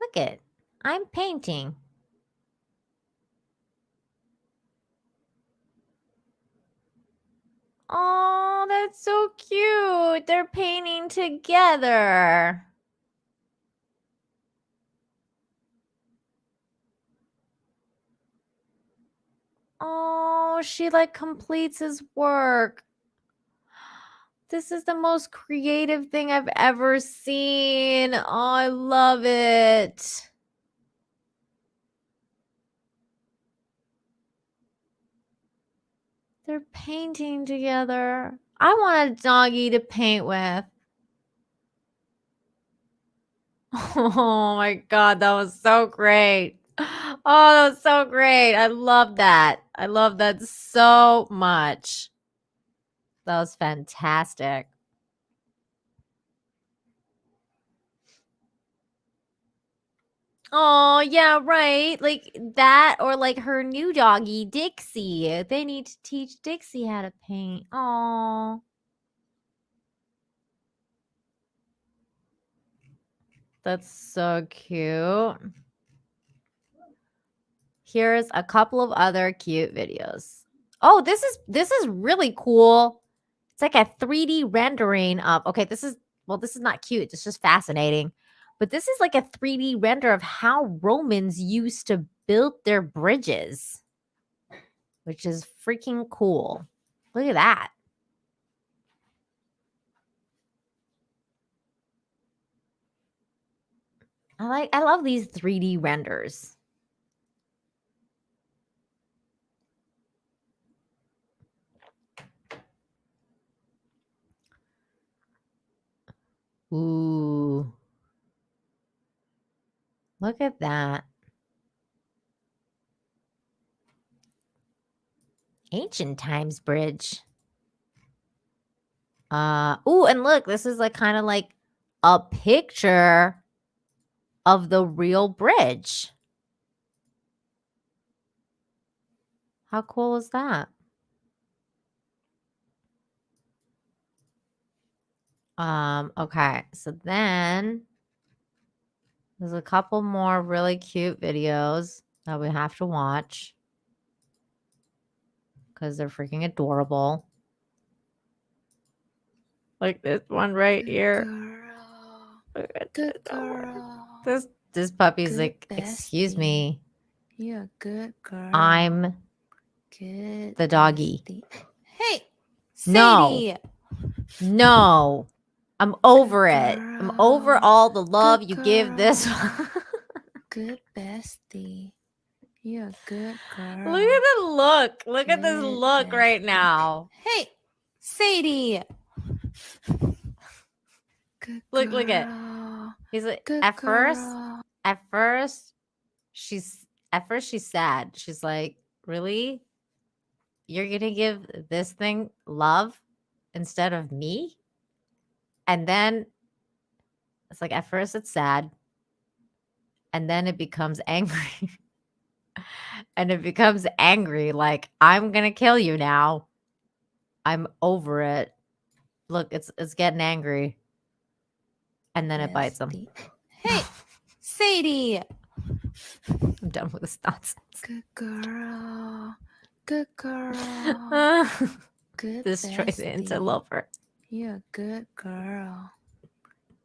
Look it. I'm painting. Oh, that's so cute. They're painting together. Oh, she like completes his work. This is the most creative thing I've ever seen. Oh, I love it. They're painting together. I want a doggy to paint with. Oh my God, that was so great. Oh, that was so great. I love that. I love that so much. That was fantastic. Oh, yeah, right. Like that, or like her new doggy, Dixie. They need to teach Dixie how to paint. Oh, that's so cute. Here's a couple of other cute videos. Oh, this is really cool. It's like a 3D rendering of, okay, this is not cute. It's just fascinating. But this is like a 3D render of how Romans used to build their bridges, which is freaking cool. Look at that. I love these 3D renders. Ooh. Look at that. Ancient times bridge. Ooh, and look, this is like kind of like a picture of the real bridge. How cool is that? Okay, so then there's a couple more really cute videos that we have to watch because they're freaking adorable. Like this one right here. Good girl. This puppy's Good like, excuse me, You're a good girl. I'm good the doggy. bestie. Hey, No. Sadie. No. I'm over it. I'm over all the love you give this. Good bestie. You're a good girl. Look at the look. Look at this Good look right now. Hey, Sadie. Good Look at. girl. He's like, Good at girl. first she's sad. She's like, really? You're gonna give this thing love instead of me? And then it's like, at first it's sad, and then it becomes angry. And it becomes angry, like, I'm gonna kill you now. I'm over it. Look, it's getting angry. And then it bites him. Hey, Sadie. I'm done with this nonsense. Good girl. Good girl. Good Destroys it into bestie. lover. You're a good girl.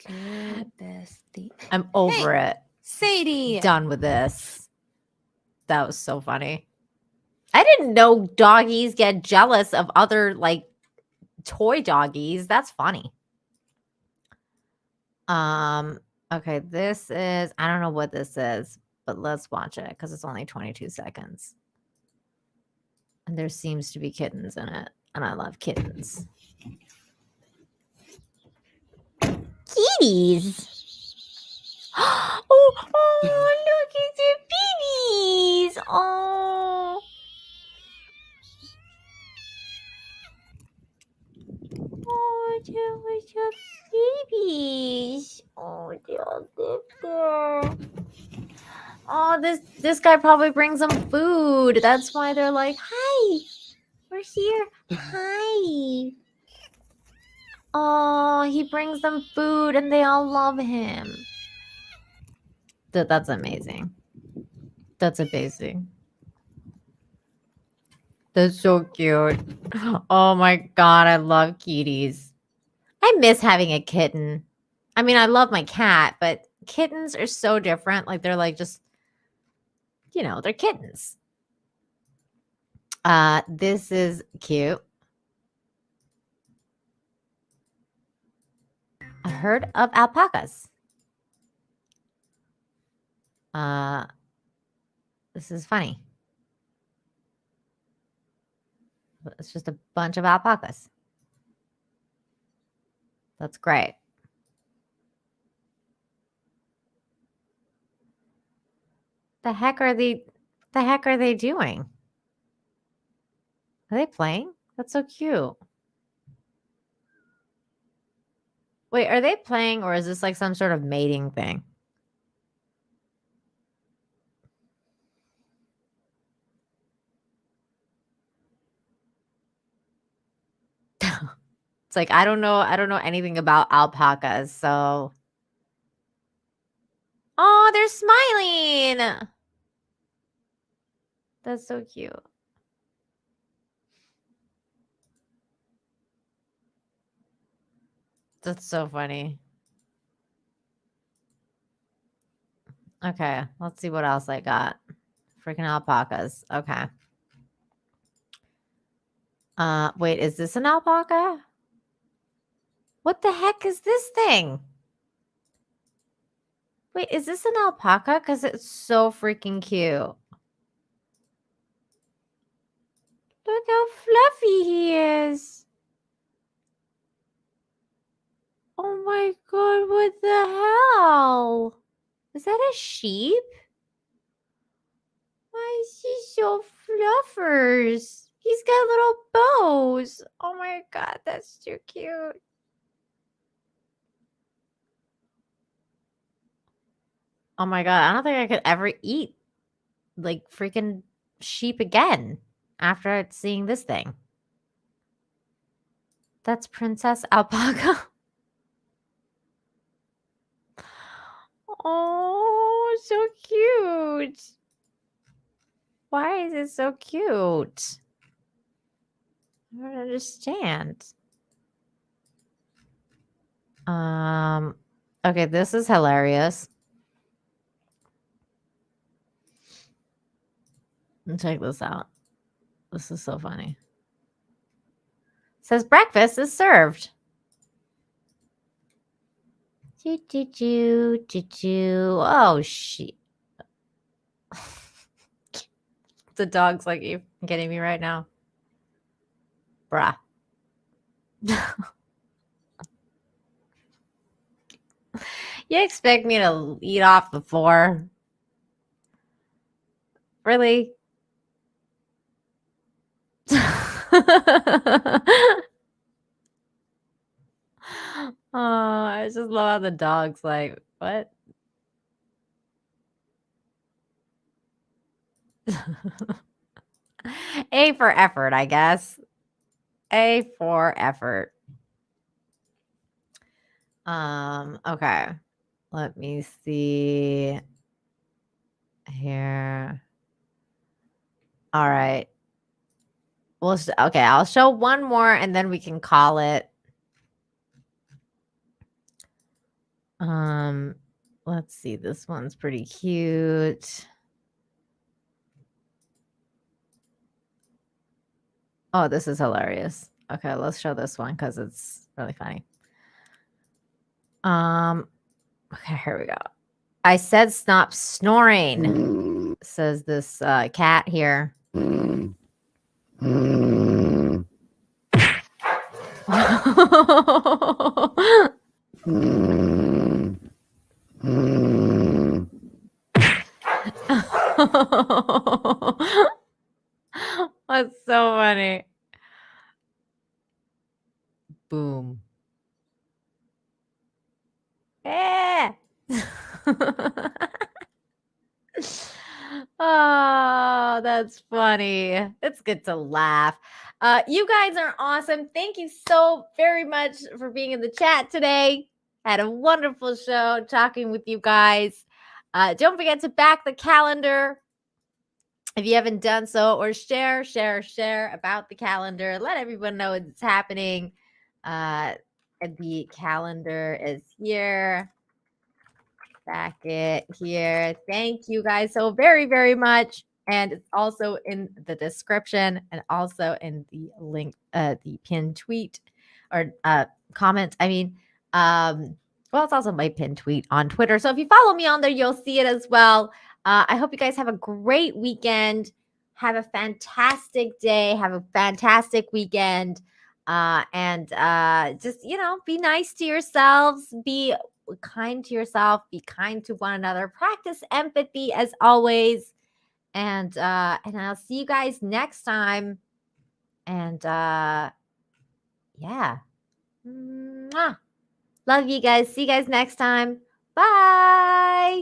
Good bestie. I'm over it. Sadie. Done with this. That was so funny. I didn't know doggies get jealous of other like toy doggies. That's funny. Okay, this is, I don't know what this is, but let's watch it because it's only 22 seconds. And there seems to be kittens in it, and I love kittens. Kitties. Oh, look at the babies. Oh. Oh, look at babies. Oh, they're Oh, this guy probably brings them food. That's why they're like, hi, we're here. Hi. Oh, he brings them food and they all love him. That's amazing. That's amazing. That's so cute. Oh my God, I love kitties. I miss having a kitten. I mean, I love my cat, but kittens are so different. Like, they're like just, they're kittens. This is cute. A herd of alpacas. This is funny. It's just a bunch of alpacas. That's great. The heck are they doing? Are they playing? That's so cute. Wait, are they playing or is this like some sort of mating thing? It's like I don't know anything about alpacas, so oh, they're smiling. That's so cute. That's so funny. Okay, let's see what else I got. Freaking alpacas. Okay. Wait, is this an alpaca? What the heck is this thing? Wait, is this an alpaca? Because it's so freaking cute. Look how fluffy he is. Oh my god, what the hell? Is that a sheep? Why is he so fluffers? He's got little bows. Oh my god, that's too cute. Oh my god, I don't think I could ever eat like freaking sheep again after seeing this thing. That's Princess Alpaca. Oh, so cute. Why is it so cute? I don't understand. Okay, this is hilarious. Check this out. This is so funny. It says breakfast is served. Oh, shit. The dog's like, you kidding me right now? Bruh. You expect me to eat off the floor? Really? Oh, I just love how the dog's like, what? A for effort, I guess. A for effort. Okay. Let me see here. All right. Okay, I'll show one more and then we can call it. Let's see. This one's pretty cute. Oh, this is hilarious. Okay, let's show this one because it's really funny. Okay, here we go. I said stop snoring, says this cat here. That's so funny. Boom. Eh. Oh, that's funny. It's good to laugh. You guys are awesome. Thank you so very much for being in the chat today. Had a wonderful show talking with you guys. Don't forget to back the calendar if you haven't done so, or share about the calendar. Let everyone know it's happening. The calendar is here. Back it here. Thank you guys so very, very much. And it's also in the description and also in the link, the pinned tweet or comment. I mean, Well, it's also my pinned tweet on Twitter. So if you follow me on there, you'll see it as well. I hope you guys have a great weekend. Have a fantastic day. Have a fantastic weekend. And just, be nice to yourselves. Be kind to yourself. Be kind to one another. Practice empathy as always. And I'll see you guys next time. And yeah. Mwah. Love you guys. See you guys next time. Bye.